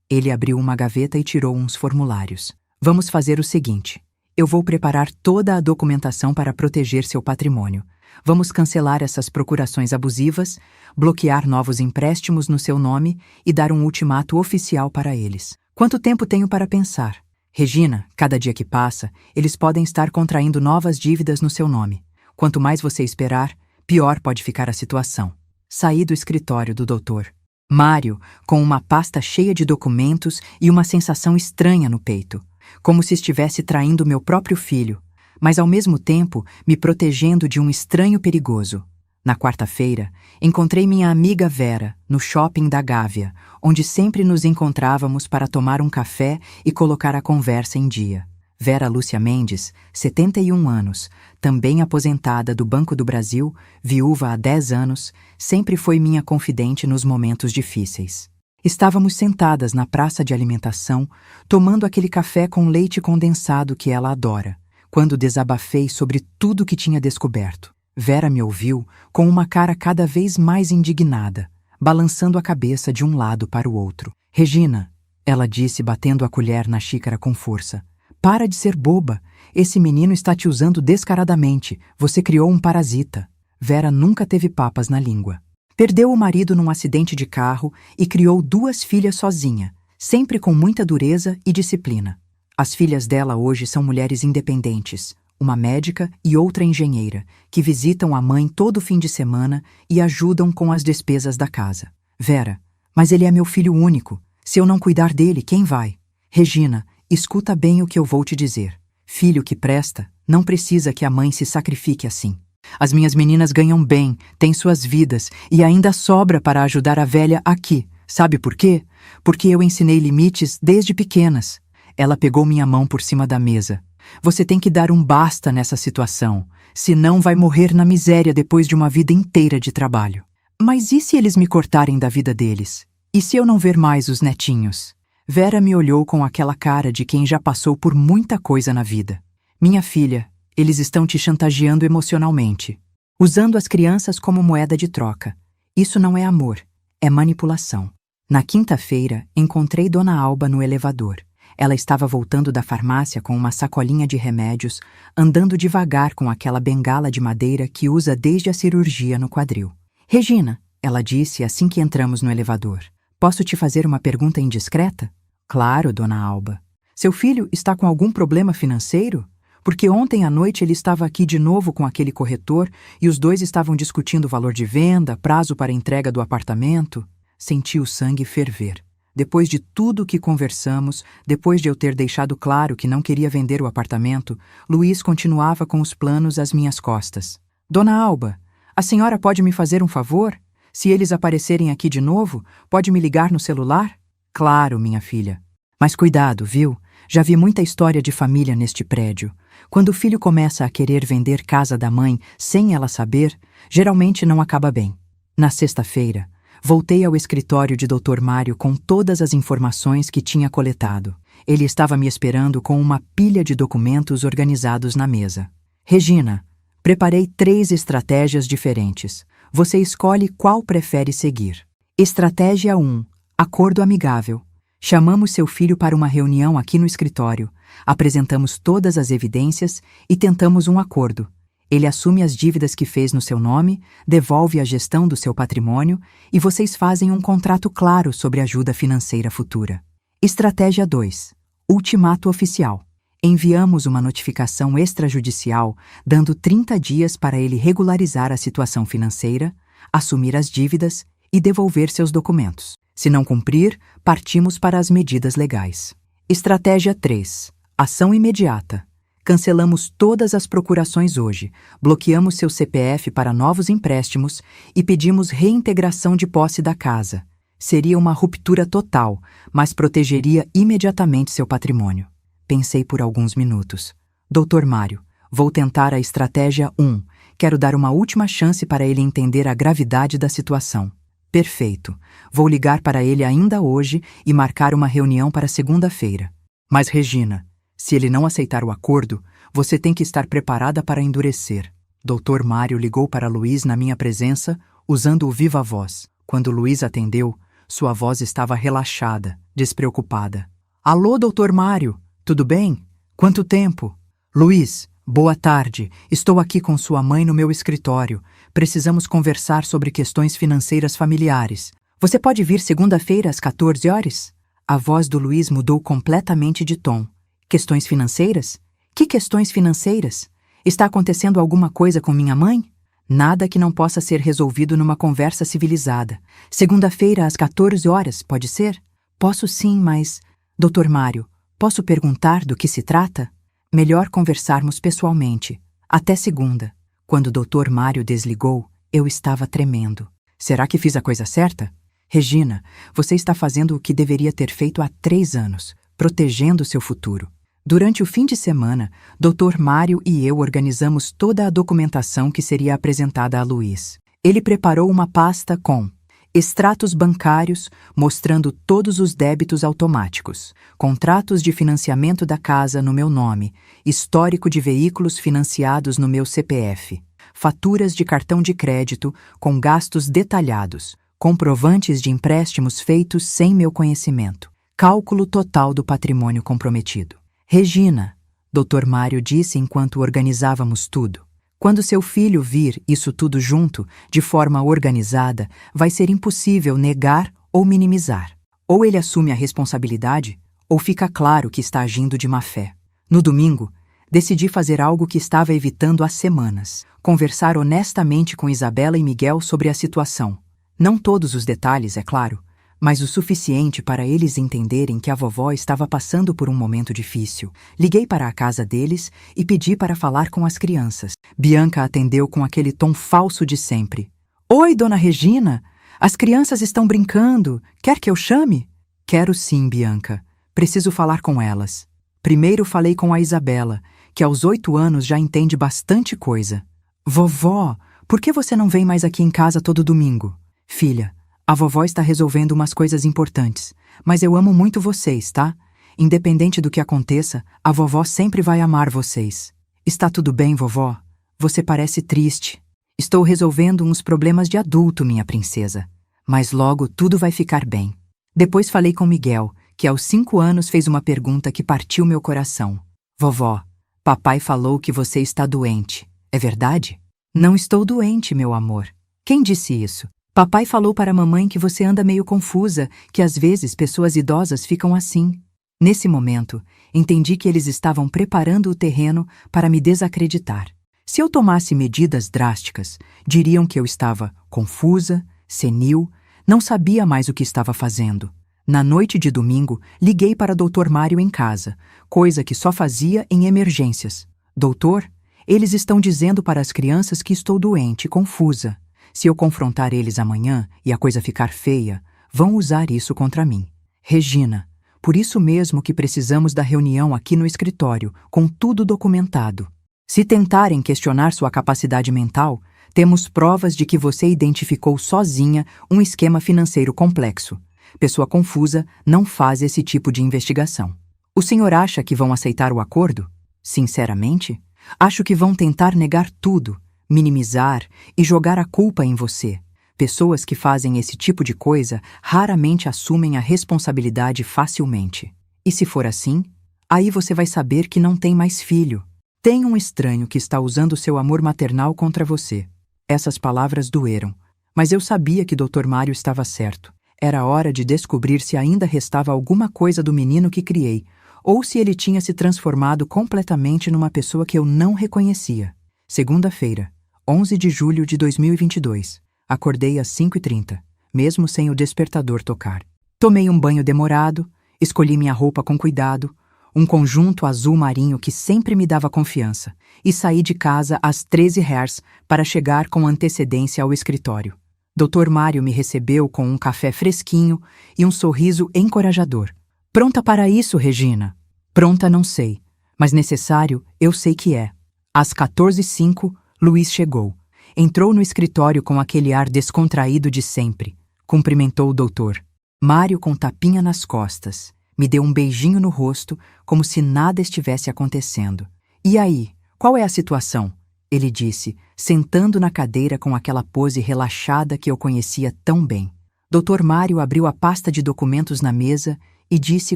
Ele abriu uma gaveta e tirou uns formulários. "Vamos fazer o seguinte. Eu vou preparar toda a documentação para proteger seu patrimônio. Vamos cancelar essas procurações abusivas, bloquear novos empréstimos no seu nome e dar um ultimato oficial para eles. Quanto tempo tenho para pensar? Regina, cada dia que passa, eles podem estar contraindo novas dívidas no seu nome. Quanto mais você esperar, pior pode ficar a situação." Saí do escritório do doutor Mário com uma pasta cheia de documentos e uma sensação estranha no peito, como se estivesse traindo meu próprio filho, mas ao mesmo tempo me protegendo de um estranho perigoso. Na quarta-feira, encontrei minha amiga Vera no shopping da Gávea, onde sempre nos encontrávamos para tomar um café e colocar a conversa em dia. Vera Lúcia Mendes, 71 anos, também aposentada do Banco do Brasil, viúva há 10 anos, sempre foi minha confidente nos momentos difíceis. Estávamos sentadas na praça de alimentação, tomando aquele café com leite condensado que ela adora, quando desabafei sobre tudo que tinha descoberto. Vera me ouviu com uma cara cada vez mais indignada, balançando a cabeça de um lado para o outro. "Regina", ela disse batendo a colher na xícara com força, "para de ser boba. Esse menino está te usando descaradamente. Você criou um parasita." Vera nunca teve papas na língua. Perdeu o marido num acidente de carro e criou 2 filhas sozinha, sempre com muita dureza e disciplina. As filhas dela hoje são mulheres independentes, uma médica e outra engenheira, que visitam a mãe todo fim de semana e ajudam com as despesas da casa. "Vera, mas ele é meu filho único. Se eu não cuidar dele, quem vai?" "Regina, escuta bem o que eu vou te dizer. Filho que presta não precisa que a mãe se sacrifique assim. As minhas meninas ganham bem, têm suas vidas e ainda sobra para ajudar a velha aqui. Sabe por quê? Porque eu ensinei limites desde pequenas." Ela pegou minha mão por cima da mesa. "Você tem que dar um basta nessa situação, senão vai morrer na miséria depois de uma vida inteira de trabalho." "Mas e se eles me cortarem da vida deles? E se eu não ver mais os netinhos?" Vera me olhou com aquela cara de quem já passou por muita coisa na vida. "Minha filha, eles estão te chantageando emocionalmente, usando as crianças como moeda de troca. Isso não é amor, é manipulação." Na quinta-feira, encontrei Dona Alba no elevador. Ela estava voltando da farmácia com uma sacolinha de remédios, andando devagar com aquela bengala de madeira que usa desde a cirurgia no quadril. "Regina", ela disse assim que entramos no elevador, "posso te fazer uma pergunta indiscreta?" "Claro, Dona Alba." "Seu filho está com algum problema financeiro? Porque ontem à noite ele estava aqui de novo com aquele corretor e os dois estavam discutindo o valor de venda, prazo para entrega do apartamento." Senti o sangue ferver. Depois de tudo que conversamos, depois de eu ter deixado claro que não queria vender o apartamento, Luiz continuava com os planos às minhas costas. Dona Alba, a senhora pode me fazer um favor? Se eles aparecerem aqui de novo, pode me ligar no celular? Claro, minha filha. Mas cuidado, viu? Já vi muita história de família neste prédio. Quando o filho começa a querer vender casa da mãe sem ela saber, geralmente não acaba bem. Na sexta-feira, voltei ao escritório de Dr. Mário com todas as informações que tinha coletado. Ele estava me esperando com uma pilha de documentos organizados na mesa. Regina, preparei 3 estratégias diferentes. Você escolhe qual prefere seguir. Estratégia 1. Acordo amigável. Chamamos seu filho para uma reunião aqui no escritório, apresentamos todas as evidências e tentamos um acordo. Ele assume as dívidas que fez no seu nome, devolve a gestão do seu patrimônio e vocês fazem um contrato claro sobre ajuda financeira futura. Estratégia 2. Ultimato oficial. Enviamos uma notificação extrajudicial dando 30 dias para ele regularizar a situação financeira, assumir as dívidas e devolver seus documentos. Se não cumprir, partimos para as medidas legais. Estratégia 3. Ação imediata. Cancelamos todas as procurações hoje, bloqueamos seu CPF para novos empréstimos e pedimos reintegração de posse da casa. Seria uma ruptura total, mas protegeria imediatamente seu patrimônio. Pensei por alguns minutos. Dr. Mário, vou tentar a estratégia 1. Quero dar uma última chance para ele entender a gravidade da situação. Perfeito. Vou ligar para ele ainda hoje e marcar uma reunião para segunda-feira. Mas, Regina, se ele não aceitar o acordo, você tem que estar preparada para endurecer. Dr. Mário ligou para Luiz na minha presença, usando o viva voz. Quando Luiz atendeu, sua voz estava relaxada, despreocupada. Alô, Dr. Mário, tudo bem? Quanto tempo? Luiz, boa tarde. Estou aqui com sua mãe no meu escritório. Precisamos conversar sobre questões financeiras familiares. Você pode vir segunda-feira às 14 horas? A voz do Luiz mudou completamente de tom. Questões financeiras? Que questões financeiras? Está acontecendo alguma coisa com minha mãe? Nada que não possa ser resolvido numa conversa civilizada. Segunda-feira às 14 horas, pode ser? Posso sim, mas... Dr. Mário, posso perguntar do que se trata? Melhor conversarmos pessoalmente. Até segunda. Quando o Dr. Mário desligou, eu estava tremendo. Será que fiz a coisa certa? Regina, você está fazendo o que deveria ter feito há 3 anos, protegendo seu futuro. Durante o fim de semana, Dr. Mário e eu organizamos toda a documentação que seria apresentada a Luiz. Ele preparou uma pasta com extratos bancários mostrando todos os débitos automáticos, contratos de financiamento da casa no meu nome, histórico de veículos financiados no meu CPF, faturas de cartão de crédito com gastos detalhados, comprovantes de empréstimos feitos sem meu conhecimento, cálculo total do patrimônio comprometido. Regina, Dr. Mário disse enquanto organizávamos tudo. Quando seu filho vir isso tudo junto, de forma organizada, vai ser impossível negar ou minimizar. Ou ele assume a responsabilidade, ou fica claro que está agindo de má fé. No domingo, decidi fazer algo que estava evitando há semanas. Conversar honestamente com Isabela e Miguel sobre a situação. Não todos os detalhes, é claro, mas o suficiente para eles entenderem que a vovó estava passando por um momento difícil. Liguei para a casa deles e pedi para falar com as crianças. Bianca atendeu com aquele tom falso de sempre. Oi, dona Regina! As crianças estão brincando. Quer que eu chame? Quero sim, Bianca. Preciso falar com elas. Primeiro falei com a Isabela, que aos 8 anos já entende bastante coisa. Vovó, por que você não vem mais aqui em casa todo domingo? Filha, a vovó está resolvendo umas coisas importantes, mas eu amo muito vocês, tá? Independente do que aconteça, a vovó sempre vai amar vocês. Está tudo bem, vovó? Você parece triste. Estou resolvendo uns problemas de adulto, minha princesa. Mas logo tudo vai ficar bem. Depois falei com Miguel, que aos 5 anos fez uma pergunta que partiu meu coração. Vovó, papai falou que você está doente. É verdade? Não estou doente, meu amor. Quem disse isso? Papai falou para a mamãe que você anda meio confusa, que às vezes pessoas idosas ficam assim. Nesse momento, entendi que eles estavam preparando o terreno para me desacreditar. Se eu tomasse medidas drásticas, diriam que eu estava confusa, senil, não sabia mais o que estava fazendo. Na noite de domingo, liguei para Dr. Mário em casa, coisa que só fazia em emergências. Doutor, eles estão dizendo para as crianças que estou doente, confusa. Se eu confrontar eles amanhã e a coisa ficar feia, vão usar isso contra mim. Regina, por isso mesmo que precisamos da reunião aqui no escritório, com tudo documentado. Se tentarem questionar sua capacidade mental, temos provas de que você identificou sozinha um esquema financeiro complexo. Pessoa confusa não faz esse tipo de investigação. O senhor acha que vão aceitar o acordo? Sinceramente, acho que vão tentar negar tudo, minimizar e jogar a culpa em você. Pessoas que fazem esse tipo de coisa raramente assumem a responsabilidade facilmente. E se for assim, aí você vai saber que não tem mais filho. Tem um estranho que está usando seu amor maternal contra você. Essas palavras doeram, mas eu sabia que Dr. Mário estava certo. Era hora de descobrir se ainda restava alguma coisa do menino que criei, ou se ele tinha se transformado completamente numa pessoa que eu não reconhecia. Segunda-feira, 11 de julho de 2022. Acordei às 5h30, mesmo sem o despertador tocar. Tomei um banho demorado, escolhi minha roupa com cuidado, um conjunto azul marinho que sempre me dava confiança, e saí de casa às 13h para chegar com antecedência ao escritório. Dr. Mário me recebeu com um café fresquinho e um sorriso encorajador. Pronta para isso, Regina? Pronta não sei, mas necessário eu sei que é. Às 14h05, Luiz chegou. Entrou no escritório com aquele ar descontraído de sempre. Cumprimentou o doutor. Mário com tapinha nas costas. Me deu um beijinho no rosto, como se nada estivesse acontecendo. E aí, qual é a situação? Ele disse, sentando na cadeira com aquela pose relaxada que eu conhecia tão bem. Dr. Mário abriu a pasta de documentos na mesa e disse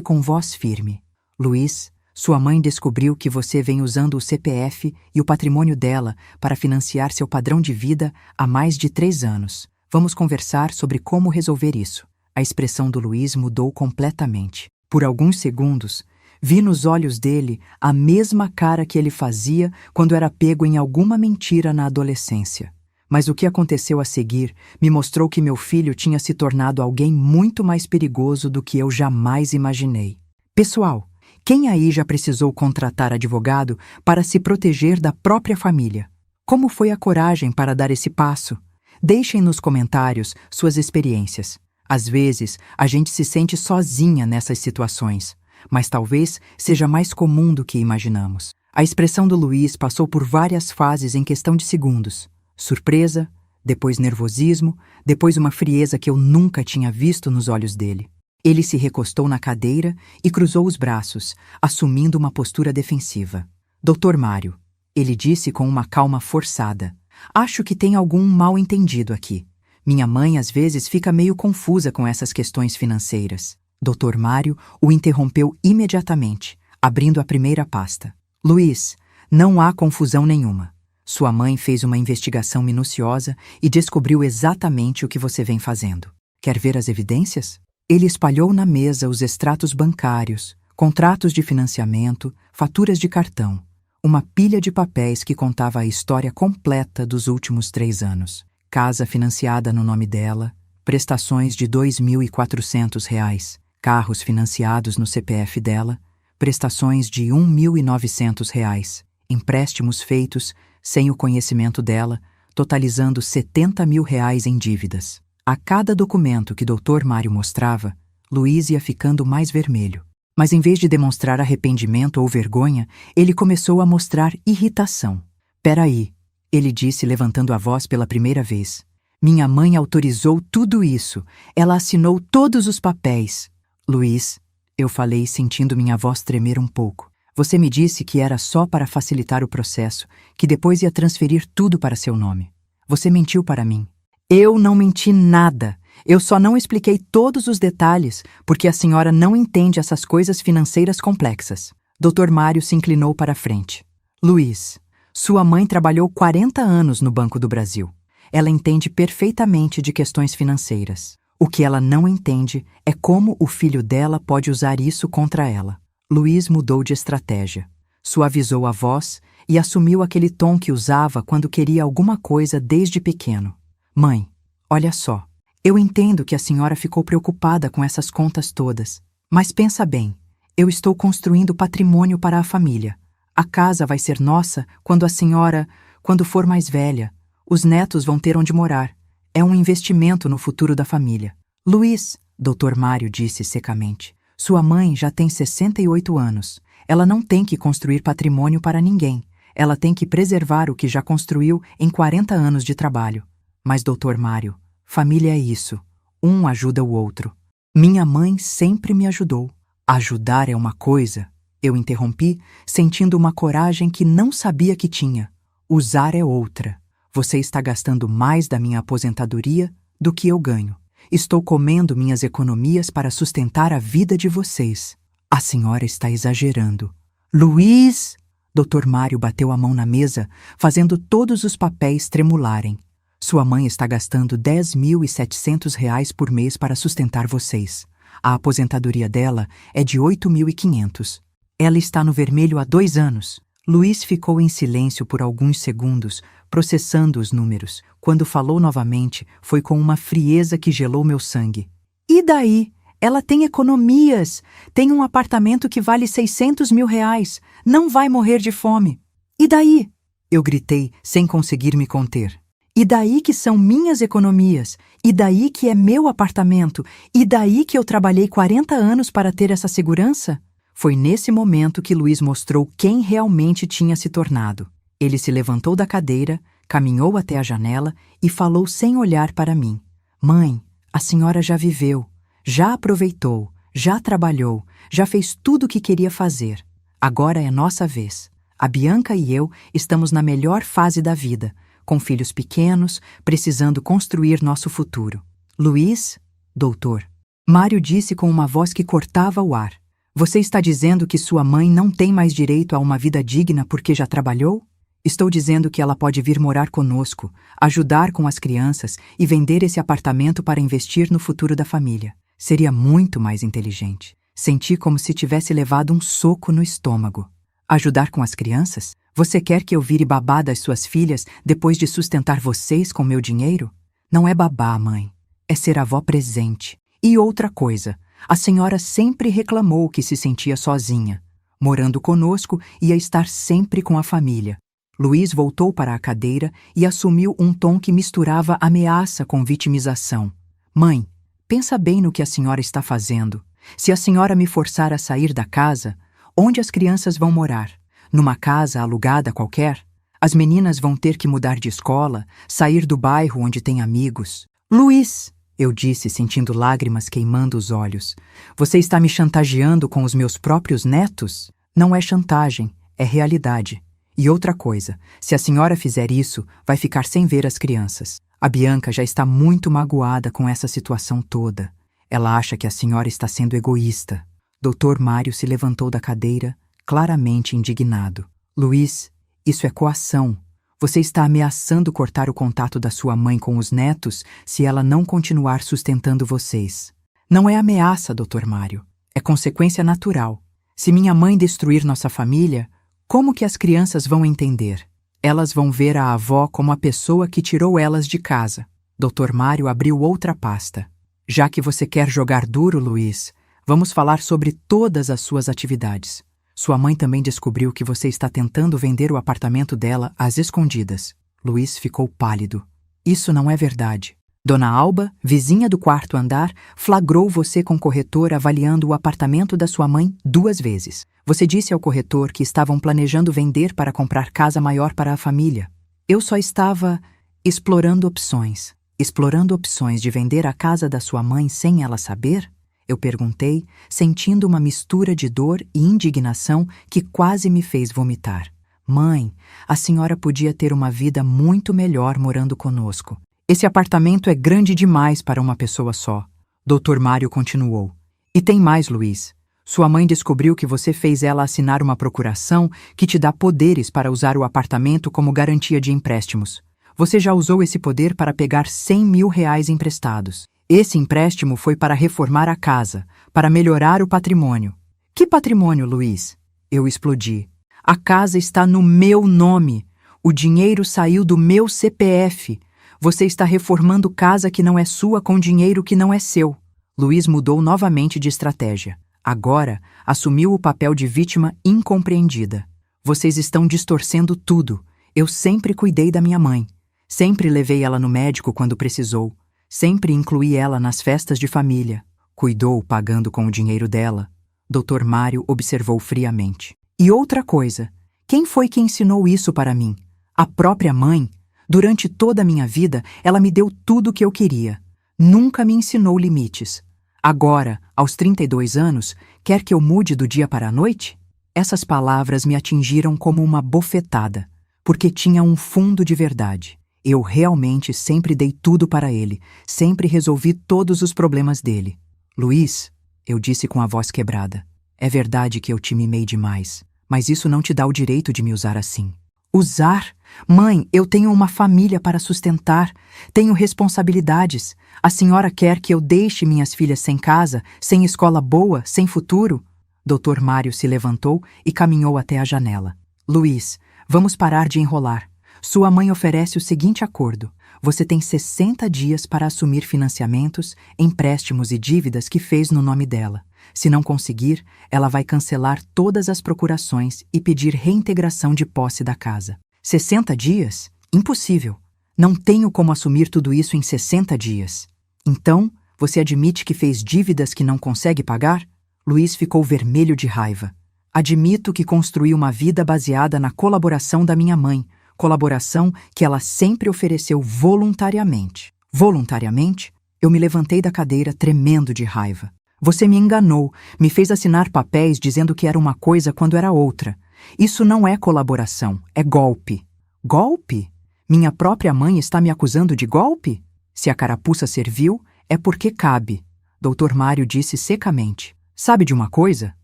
com voz firme: Luiz, sua mãe descobriu que você vem usando o CPF e o patrimônio dela para financiar seu padrão de vida há mais de 3 anos. Vamos conversar sobre como resolver isso. A expressão do Luiz mudou completamente. Por alguns segundos, vi nos olhos dele a mesma cara que ele fazia quando era pego em alguma mentira na adolescência. Mas o que aconteceu a seguir me mostrou que meu filho tinha se tornado alguém muito mais perigoso do que eu jamais imaginei. Pessoal, quem aí já precisou contratar advogado para se proteger da própria família? Como foi a coragem para dar esse passo? Deixem nos comentários suas experiências. Às vezes, a gente se sente sozinha nessas situações, mas talvez seja mais comum do que imaginamos. A expressão do Luiz passou por várias fases em questão de segundos. Surpresa, depois nervosismo, depois uma frieza que eu nunca tinha visto nos olhos dele. Ele se recostou na cadeira e cruzou os braços, assumindo uma postura defensiva. Dr. Mário, ele disse com uma calma forçada, acho que tem algum mal-entendido aqui. Minha mãe às vezes fica meio confusa com essas questões financeiras. Dr. Mário o interrompeu imediatamente, abrindo a primeira pasta. Luiz, não há confusão nenhuma. Sua mãe fez uma investigação minuciosa e descobriu exatamente o que você vem fazendo. Quer ver as evidências? Ele espalhou na mesa os extratos bancários, contratos de financiamento, faturas de cartão, uma pilha de papéis que contava a história completa dos últimos 3 anos. Casa financiada no nome dela, prestações de R$ 2.400, carros financiados no CPF dela, prestações de R$ 1.900, empréstimos feitos sem o conhecimento dela, totalizando R$ 70 mil em dívidas. A cada documento que Dr. Mário mostrava, Luiz ia ficando mais vermelho. Mas em vez de demonstrar arrependimento ou vergonha, ele começou a mostrar irritação. Peraí, ele disse levantando a voz pela primeira vez. Minha mãe autorizou tudo isso. Ela assinou todos os papéis. Luiz, eu falei sentindo minha voz tremer um pouco. Você me disse que era só para facilitar o processo, que depois ia transferir tudo para seu nome. Você mentiu para mim. Eu não menti nada. Eu só não expliquei todos os detalhes, porque a senhora não entende essas coisas financeiras complexas. Dr. Mário se inclinou para a frente. Luiz, sua mãe trabalhou 40 anos no Banco do Brasil. Ela entende perfeitamente de questões financeiras. O que ela não entende é como o filho dela pode usar isso contra ela. Luiz mudou de estratégia. Suavizou a voz e assumiu aquele tom que usava quando queria alguma coisa desde pequeno. Mãe, olha só. Eu entendo que a senhora ficou preocupada com essas contas todas. Mas pensa bem, eu estou construindo patrimônio para a família. A casa vai ser nossa quando for mais velha. Os netos vão ter onde morar. É um investimento no futuro da família. Luiz, Dr. Mário disse secamente, sua mãe já tem 68 anos. Ela não tem que construir patrimônio para ninguém. Ela tem que preservar o que já construiu em 40 anos de trabalho. Mas, Dr. Mário, família é isso. Um ajuda o outro. Minha mãe sempre me ajudou. Ajudar é uma coisa, eu interrompi, sentindo uma coragem que não sabia que tinha. Usar é outra. Você está gastando mais da minha aposentadoria do que eu ganho. Estou comendo minhas economias para sustentar a vida de vocês. A senhora está exagerando. Luiz! Dr. Mário bateu a mão na mesa, fazendo todos os papéis tremularem. Sua mãe está gastando R$ 10.700 por mês para sustentar vocês. A aposentadoria dela é de 8.500. Ela está no vermelho há 2 anos. Luiz ficou em silêncio por alguns segundos, processando os números. Quando falou novamente, foi com uma frieza que gelou meu sangue. E daí? Ela tem economias. Tem um apartamento que vale R$ 600.000. Não vai morrer de fome. E daí? Eu gritei, sem conseguir me conter. E daí que são minhas economias? E daí que é meu apartamento? E daí que eu trabalhei 40 anos para ter essa segurança? Foi nesse momento que Luiz mostrou quem realmente tinha se tornado. Ele se levantou da cadeira, caminhou até a janela e falou sem olhar para mim. Mãe, a senhora já viveu, já aproveitou, já trabalhou, já fez tudo o que queria fazer. Agora é nossa vez. A Bianca e eu estamos na melhor fase da vida, com filhos pequenos, precisando construir nosso futuro. Luiz, doutor. Mário disse com uma voz que cortava o ar. Você está dizendo que sua mãe não tem mais direito a uma vida digna porque já trabalhou? Estou dizendo que ela pode vir morar conosco, ajudar com as crianças e vender esse apartamento para investir no futuro da família. Seria muito mais inteligente. Senti como se tivesse levado um soco no estômago. Ajudar com as crianças? Você quer que eu vire babá das suas filhas depois de sustentar vocês com meu dinheiro? Não é babá, mãe. É ser avó presente. E outra coisa, a senhora sempre reclamou que se sentia sozinha. Morando conosco, ia estar sempre com a família. Luiz voltou para a cadeira e assumiu um tom que misturava ameaça com vitimização. Mãe, pensa bem no que a senhora está fazendo. Se a senhora me forçar a sair da casa, onde as crianças vão morar? Numa casa alugada qualquer? As meninas vão ter que mudar de escola, sair do bairro onde tem amigos. Luiz, eu disse, sentindo lágrimas queimando os olhos. Você está me chantageando com os meus próprios netos? Não é chantagem, é realidade. E outra coisa, se a senhora fizer isso, vai ficar sem ver as crianças. A Bianca já está muito magoada com essa situação toda. Ela acha que a senhora está sendo egoísta. Dr. Mário se levantou da cadeira, claramente indignado. Luiz, isso é coação. Você está ameaçando cortar o contato da sua mãe com os netos se ela não continuar sustentando vocês. Não é ameaça, Dr. Mário. É consequência natural. Se minha mãe destruir nossa família, como que as crianças vão entender? Elas vão ver a avó como a pessoa que tirou elas de casa. Dr. Mário abriu outra pasta. Já que você quer jogar duro, Luiz, vamos falar sobre todas as suas atividades. Sua mãe também descobriu que você está tentando vender o apartamento dela às escondidas. Luiz ficou pálido. Isso não é verdade. Dona Alba, vizinha do 4º andar, flagrou você com o corretor avaliando o apartamento da sua mãe 2 vezes. Você disse ao corretor que estavam planejando vender para comprar casa maior para a família. Eu só estava explorando opções. Explorando opções de vender a casa da sua mãe sem ela saber? Eu perguntei, sentindo uma mistura de dor e indignação que quase me fez vomitar. Mãe, a senhora podia ter uma vida muito melhor morando conosco. Esse apartamento é grande demais para uma pessoa só. Dr. Mário continuou. E tem mais, Luiz. Sua mãe descobriu que você fez ela assinar uma procuração que te dá poderes para usar o apartamento como garantia de empréstimos. Você já usou esse poder para pegar R$ 100.000 emprestados. Esse empréstimo foi para reformar a casa, para melhorar o patrimônio. Que patrimônio, Luiz? Eu explodi. A casa está no meu nome. O dinheiro saiu do meu CPF. Você está reformando casa que não é sua com dinheiro que não é seu. Luiz mudou novamente de estratégia. Agora, assumiu o papel de vítima incompreendida. Vocês estão distorcendo tudo. Eu sempre cuidei da minha mãe. Sempre levei ela no médico quando precisou. Sempre incluí ela nas festas de família. Cuidou pagando com o dinheiro dela. Dr. Mário observou friamente. E outra coisa, quem foi que ensinou isso para mim? A própria mãe? Durante toda a minha vida, ela me deu tudo o que eu queria. Nunca me ensinou limites. Agora, aos 32 anos, quer que eu mude do dia para a noite? Essas palavras me atingiram como uma bofetada, porque tinha um fundo de verdade. Eu realmente sempre dei tudo para ele, sempre resolvi todos os problemas dele. Luiz, eu disse com a voz quebrada, é verdade que eu te mimei demais, mas isso não te dá o direito de me usar assim. Usar? Mãe, eu tenho uma família para sustentar, tenho responsabilidades. A senhora quer que eu deixe minhas filhas sem casa, sem escola boa, sem futuro? Dr. Mário se levantou e caminhou até a janela. Luiz, vamos parar de enrolar. Sua mãe oferece o seguinte acordo. Você tem 60 dias para assumir financiamentos, empréstimos e dívidas que fez no nome dela. Se não conseguir, ela vai cancelar todas as procurações e pedir reintegração de posse da casa. 60 dias? Impossível. Não tenho como assumir tudo isso em 60 dias. Então, você admite que fez dívidas que não consegue pagar? Luiz ficou vermelho de raiva. Admito que construí uma vida baseada na colaboração da minha mãe, colaboração que ela sempre ofereceu voluntariamente. Voluntariamente? Eu me levantei da cadeira tremendo de raiva. Você me enganou, me fez assinar papéis dizendo que era uma coisa quando era outra. Isso não é colaboração, é golpe. Golpe? Minha própria mãe está me acusando de golpe? Se a carapuça serviu, é porque cabe. Dr. Mário disse secamente. Sabe de uma coisa?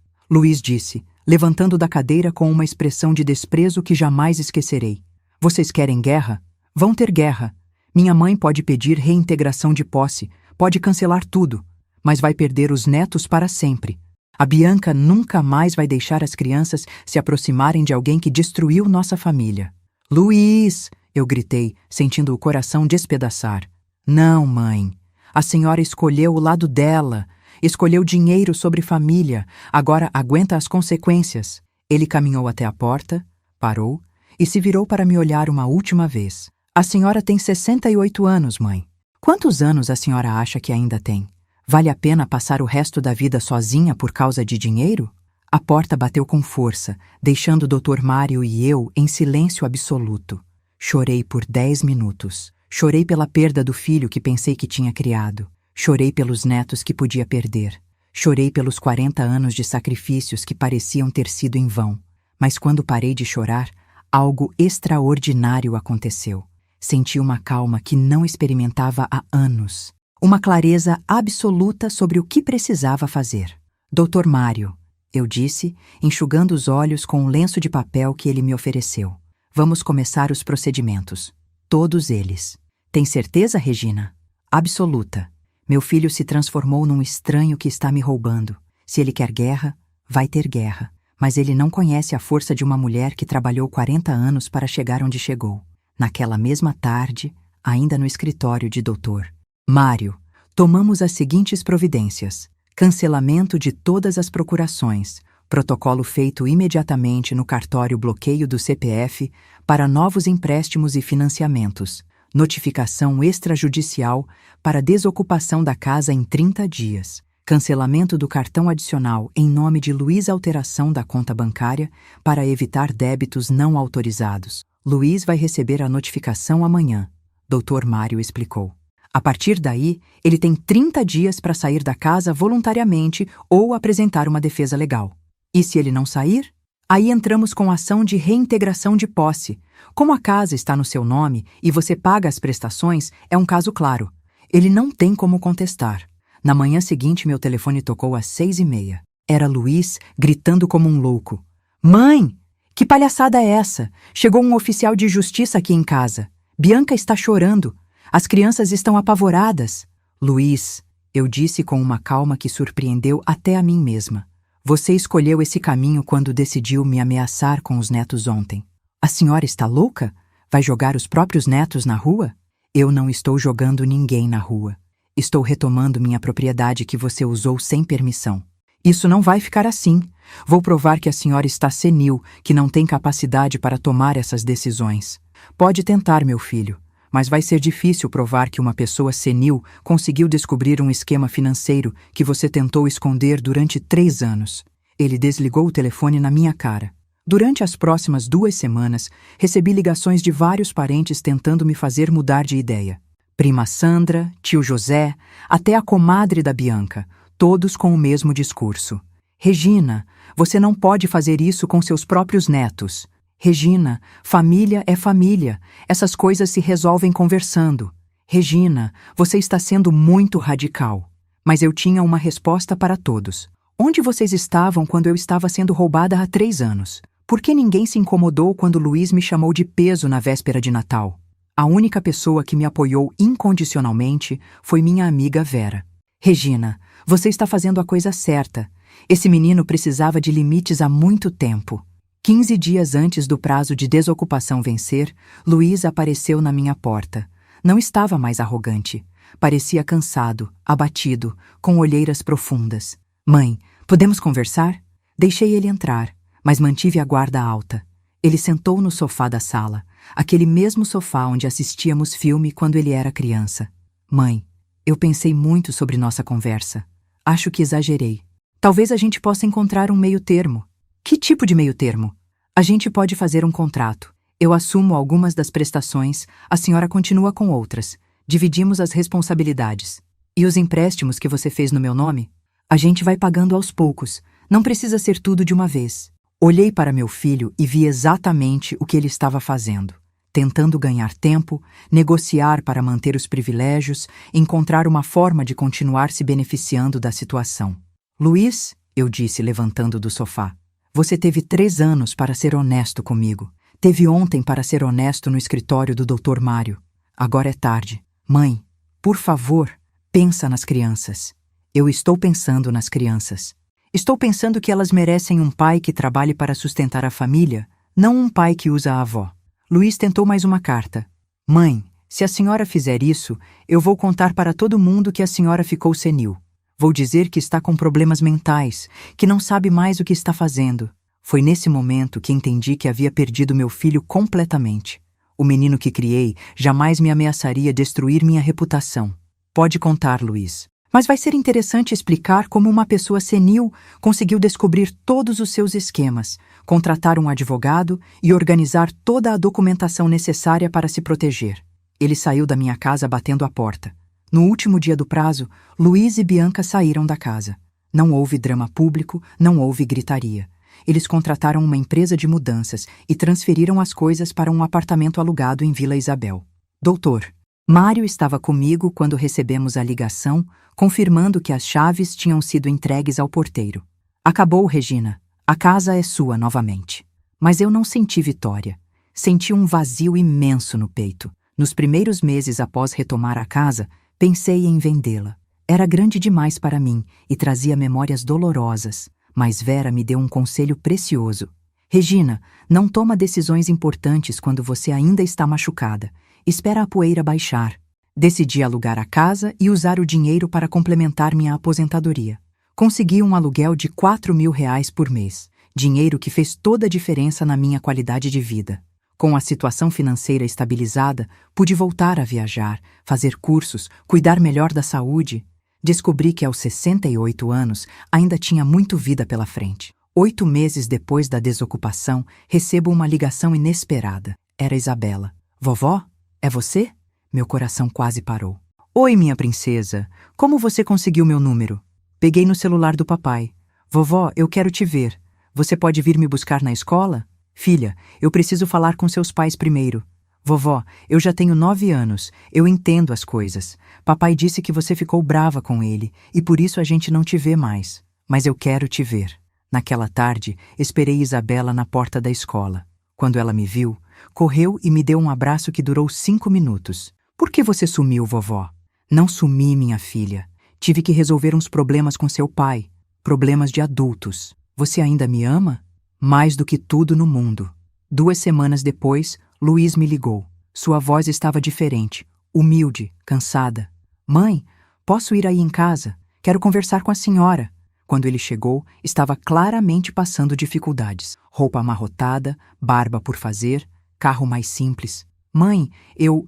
Luiz disse, levantando da cadeira com uma expressão de desprezo que jamais esquecerei. Vocês querem guerra? Vão ter guerra. Minha mãe pode pedir reintegração de posse, pode cancelar tudo, mas vai perder os netos para sempre. A Bianca nunca mais vai deixar as crianças se aproximarem de alguém que destruiu nossa família. Luiz! Eu gritei, sentindo o coração despedaçar. Não, mãe. A senhora escolheu o lado dela. Escolheu dinheiro sobre família. Agora aguenta as consequências. Ele caminhou até a porta, parou e se virou para me olhar uma última vez. A senhora tem 68 anos, mãe. Quantos anos a senhora acha que ainda tem? Vale a pena passar o resto da vida sozinha por causa de dinheiro? A porta bateu com força, deixando o Dr. Mário e eu em silêncio absoluto. Chorei por 10 minutos. Chorei pela perda do filho que pensei que tinha criado. Chorei pelos netos que podia perder. Chorei pelos 40 anos de sacrifícios que pareciam ter sido em vão. Mas quando parei de chorar, algo extraordinário aconteceu. Senti uma calma que não experimentava há anos. Uma clareza absoluta sobre o que precisava fazer. Dr. Mário, eu disse, enxugando os olhos com um lenço de papel que ele me ofereceu. Vamos começar os procedimentos. Todos eles. Tem certeza, Regina? Absoluta. Meu filho se transformou num estranho que está me roubando. Se ele quer guerra, vai ter guerra. Mas ele não conhece a força de uma mulher que trabalhou 40 anos para chegar onde chegou. Naquela mesma tarde, ainda no escritório de Dr. Mário, tomamos as seguintes providências. Cancelamento de todas as procurações. Protocolo feito imediatamente no cartório bloqueio do CPF para novos empréstimos e financiamentos. Notificação extrajudicial para desocupação da casa em 30 dias. Cancelamento do cartão adicional em nome de Luiz, alteração da conta bancária para evitar débitos não autorizados. Luiz vai receber a notificação amanhã, Dr. Mário explicou. A partir daí, ele tem 30 dias para sair da casa voluntariamente ou apresentar uma defesa legal. E se ele não sair? Aí entramos com ação de reintegração de posse. Como a casa está no seu nome e você paga as prestações, é um caso claro. Ele não tem como contestar. Na manhã seguinte, meu telefone tocou às 6h30. Era Luiz gritando como um louco. Mãe, que palhaçada é essa? Chegou um oficial de justiça aqui em casa. Bianca está chorando. As crianças estão apavoradas. Luiz, eu disse com uma calma que surpreendeu até a mim mesma. Você escolheu esse caminho quando decidiu me ameaçar com os netos ontem. A senhora está louca? Vai jogar os próprios netos na rua? Eu não estou jogando ninguém na rua. Estou retomando minha propriedade que você usou sem permissão. Isso não vai ficar assim. Vou provar que a senhora está senil, que não tem capacidade para tomar essas decisões. Pode tentar, meu filho, mas vai ser difícil provar que uma pessoa senil conseguiu descobrir um esquema financeiro que você tentou esconder durante 3 anos. Ele desligou o telefone na minha cara. Durante as próximas 2 semanas, recebi ligações de vários parentes tentando me fazer mudar de ideia. Prima Sandra, tio José, até a comadre da Bianca, todos com o mesmo discurso. Regina, você não pode fazer isso com seus próprios netos. Regina, família é família. Essas coisas se resolvem conversando. Regina, você está sendo muito radical. Mas eu tinha uma resposta para todos. Onde vocês estavam quando eu estava sendo roubada há 3 anos? Por que ninguém se incomodou quando Luiz me chamou de peso na véspera de Natal? A única pessoa que me apoiou incondicionalmente foi minha amiga Vera. Regina, você está fazendo a coisa certa. Esse menino precisava de limites há muito tempo. 15 dias antes do prazo de desocupação vencer, Luiz apareceu na minha porta. Não estava mais arrogante. Parecia cansado, abatido, com olheiras profundas. Mãe, podemos conversar? Deixei ele entrar, mas mantive a guarda alta. Ele sentou no sofá da sala, aquele mesmo sofá onde assistíamos filme quando ele era criança. Mãe, eu pensei muito sobre nossa conversa. Acho que exagerei. Talvez a gente possa encontrar um meio termo. Que tipo de meio termo? A gente pode fazer um contrato. Eu assumo algumas das prestações, a senhora continua com outras. Dividimos as responsabilidades. E os empréstimos que você fez no meu nome? A gente vai pagando aos poucos. Não precisa ser tudo de uma vez. Olhei para meu filho e vi exatamente o que ele estava fazendo. Tentando ganhar tempo, negociar para manter os privilégios, encontrar uma forma de continuar se beneficiando da situação. Luiz, eu disse levantando do sofá, você teve 3 anos para ser honesto comigo. Teve ontem para ser honesto no escritório do Dr. Mário. Agora é tarde. Mãe, por favor, pensa nas crianças. Eu estou pensando nas crianças. Estou pensando que elas merecem um pai que trabalhe para sustentar a família, não um pai que usa a avó. Luiz tentou mais uma carta. Mãe, se a senhora fizer isso, eu vou contar para todo mundo que a senhora ficou senil. Vou dizer que está com problemas mentais, que não sabe mais o que está fazendo. Foi nesse momento que entendi que havia perdido meu filho completamente. O menino que criei jamais me ameaçaria destruir minha reputação. Pode contar, Luiz. Mas vai ser interessante explicar como uma pessoa senil conseguiu descobrir todos os seus esquemas, contratar um advogado e organizar toda a documentação necessária para se proteger. Ele saiu da minha casa batendo a porta. No último dia do prazo, Luiz e Bianca saíram da casa. Não houve drama público, não houve gritaria. Eles contrataram uma empresa de mudanças e transferiram as coisas para um apartamento alugado em Vila Isabel. Doutor, Mário estava comigo quando recebemos a ligação, confirmando que as chaves tinham sido entregues ao porteiro. Acabou, Regina. A casa é sua novamente. Mas eu não senti vitória. Senti um vazio imenso no peito. Nos primeiros meses após retomar a casa, pensei em vendê-la. Era grande demais para mim e trazia memórias dolorosas, mas Vera me deu um conselho precioso. Regina, não toma decisões importantes quando você ainda está machucada. Espera a poeira baixar. Decidi alugar a casa e usar o dinheiro para complementar minha aposentadoria. Consegui um aluguel de R$ 4.000 por mês, dinheiro que fez toda a diferença na minha qualidade de vida. Com a situação financeira estabilizada, pude voltar a viajar, fazer cursos, cuidar melhor da saúde. Descobri que aos 68 anos ainda tinha muito vida pela frente. 8 meses depois da desocupação, recebo uma ligação inesperada. Era Isabela. Vovó? É você? Meu coração quase parou. Oi, minha princesa. Como você conseguiu meu número? Peguei no celular do papai. Vovó, eu quero te ver. Você pode vir me buscar na escola? Filha, eu preciso falar com seus pais primeiro. Vovó, eu já tenho 9 anos. Eu entendo as coisas. Papai disse que você ficou brava com ele e por isso a gente não te vê mais. Mas eu quero te ver. Naquela tarde, esperei Isabela na porta da escola. Quando ela me viu, correu e me deu um abraço que durou 5 minutos. Por que você sumiu, vovó? Não sumi, minha filha. Tive que resolver uns problemas com seu pai. Problemas de adultos. Você ainda me ama? Mais do que tudo no mundo. 2 semanas depois, Luiz me ligou. Sua voz estava diferente. humilde, cansada. Mãe, posso ir aí em casa? Quero conversar com a senhora. Quando ele chegou, estava claramente passando dificuldades. Roupa amarrotada, barba por fazer, carro mais simples. Mãe, eu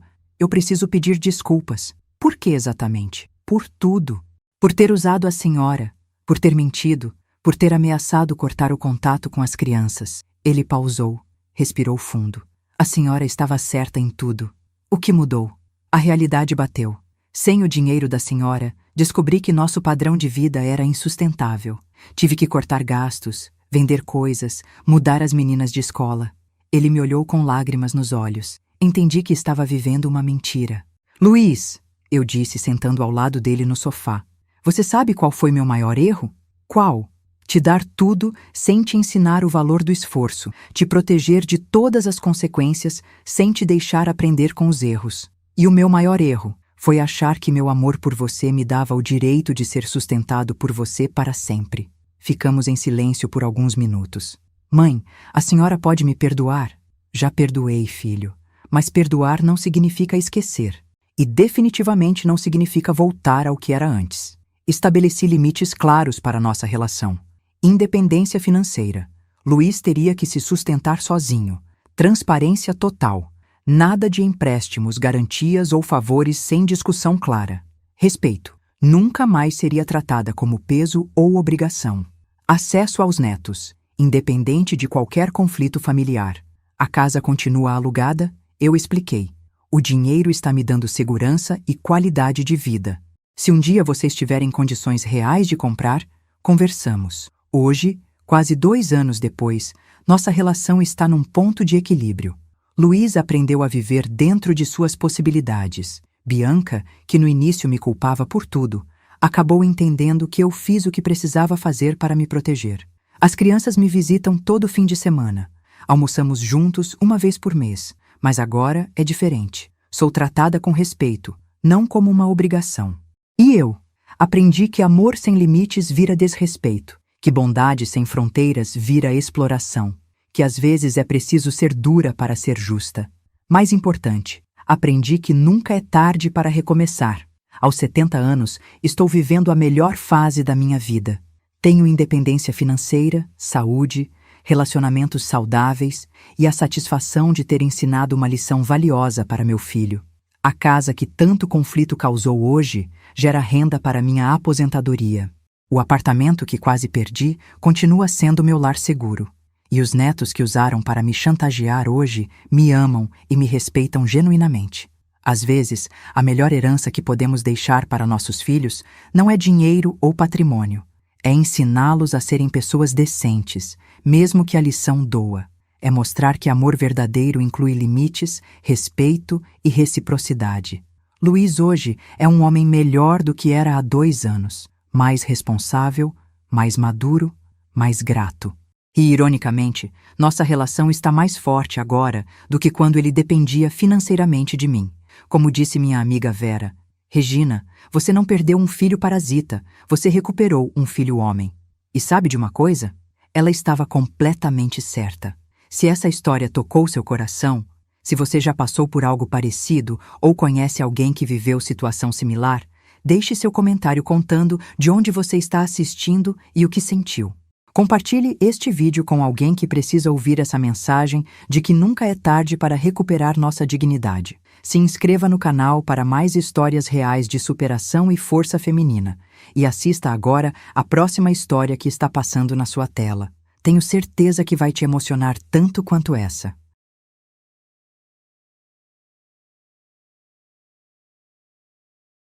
preciso pedir desculpas. Por que exatamente? Por tudo. Por ter usado a senhora, por ter mentido, por ter ameaçado cortar o contato com as crianças. Ele pausou, respirou fundo. A senhora estava certa em tudo. O que mudou? A realidade bateu. Sem o dinheiro da senhora, descobri que nosso padrão de vida era insustentável. Tive que cortar gastos, vender coisas, mudar as meninas de escola. Ele me olhou com lágrimas nos olhos. Entendi que estava vivendo uma mentira. Luiz, eu disse sentando ao lado dele no sofá. Você sabe qual foi meu maior erro? Qual? Te dar tudo sem te ensinar o valor do esforço, te proteger de todas as consequências sem te deixar aprender com os erros. E o meu maior erro foi achar que meu amor por você me dava o direito de ser sustentado por você para sempre. Ficamos em silêncio por alguns minutos. Mãe, a senhora pode me perdoar? Já perdoei, filho. Mas perdoar não significa esquecer. E definitivamente não significa voltar ao que era antes. Estabeleci limites claros para nossa relação. Independência financeira. Luiz teria que se sustentar sozinho. Transparência total. Nada de empréstimos, garantias ou favores sem discussão clara. Respeito. Nunca mais seria tratada como peso ou obrigação. Acesso aos netos. Independente de qualquer conflito familiar. A casa continua alugada? Eu expliquei. O dinheiro está me dando segurança e qualidade de vida. Se um dia você estiver em condições reais de comprar, conversamos. Hoje, quase 2 anos depois, nossa relação está num ponto de equilíbrio. Luiz aprendeu a viver dentro de suas possibilidades. Bianca, que no início me culpava por tudo, acabou entendendo que eu fiz o que precisava fazer para me proteger. As crianças me visitam todo fim de semana. Almoçamos juntos uma vez por mês, mas agora é diferente. Sou tratada com respeito, não como uma obrigação. E eu? Aprendi que amor sem limites vira desrespeito, que bondade sem fronteiras vira exploração, que às vezes é preciso ser dura para ser justa. Mais importante, aprendi que nunca é tarde para recomeçar. Aos 70 anos, estou vivendo a melhor fase da minha vida. Tenho independência financeira, saúde, relacionamentos saudáveis e a satisfação de ter ensinado uma lição valiosa para meu filho. A casa que tanto conflito causou hoje gera renda para minha aposentadoria. O apartamento que quase perdi continua sendo meu lar seguro. E os netos que usaram para me chantagear hoje me amam e me respeitam genuinamente. Às vezes, a melhor herança que podemos deixar para nossos filhos não é dinheiro ou patrimônio. É ensiná-los a serem pessoas decentes, mesmo que a lição doa. É mostrar que amor verdadeiro inclui limites, respeito e reciprocidade. Luiz hoje é um homem melhor do que era há 2 anos. Mais responsável, mais maduro, mais grato. E, ironicamente, nossa relação está mais forte agora do que quando ele dependia financeiramente de mim. Como disse minha amiga Vera, Regina, você não perdeu um filho parasita, você recuperou um filho homem. E sabe de uma coisa? Ela estava completamente certa. Se essa história tocou seu coração, se você já passou por algo parecido ou conhece alguém que viveu situação similar, deixe seu comentário contando de onde você está assistindo e o que sentiu. Compartilhe este vídeo com alguém que precisa ouvir essa mensagem de que nunca é tarde para recuperar nossa dignidade. Se inscreva no canal para mais histórias reais de superação e força feminina. E assista agora a próxima história que está passando na sua tela. Tenho certeza que vai te emocionar tanto quanto essa.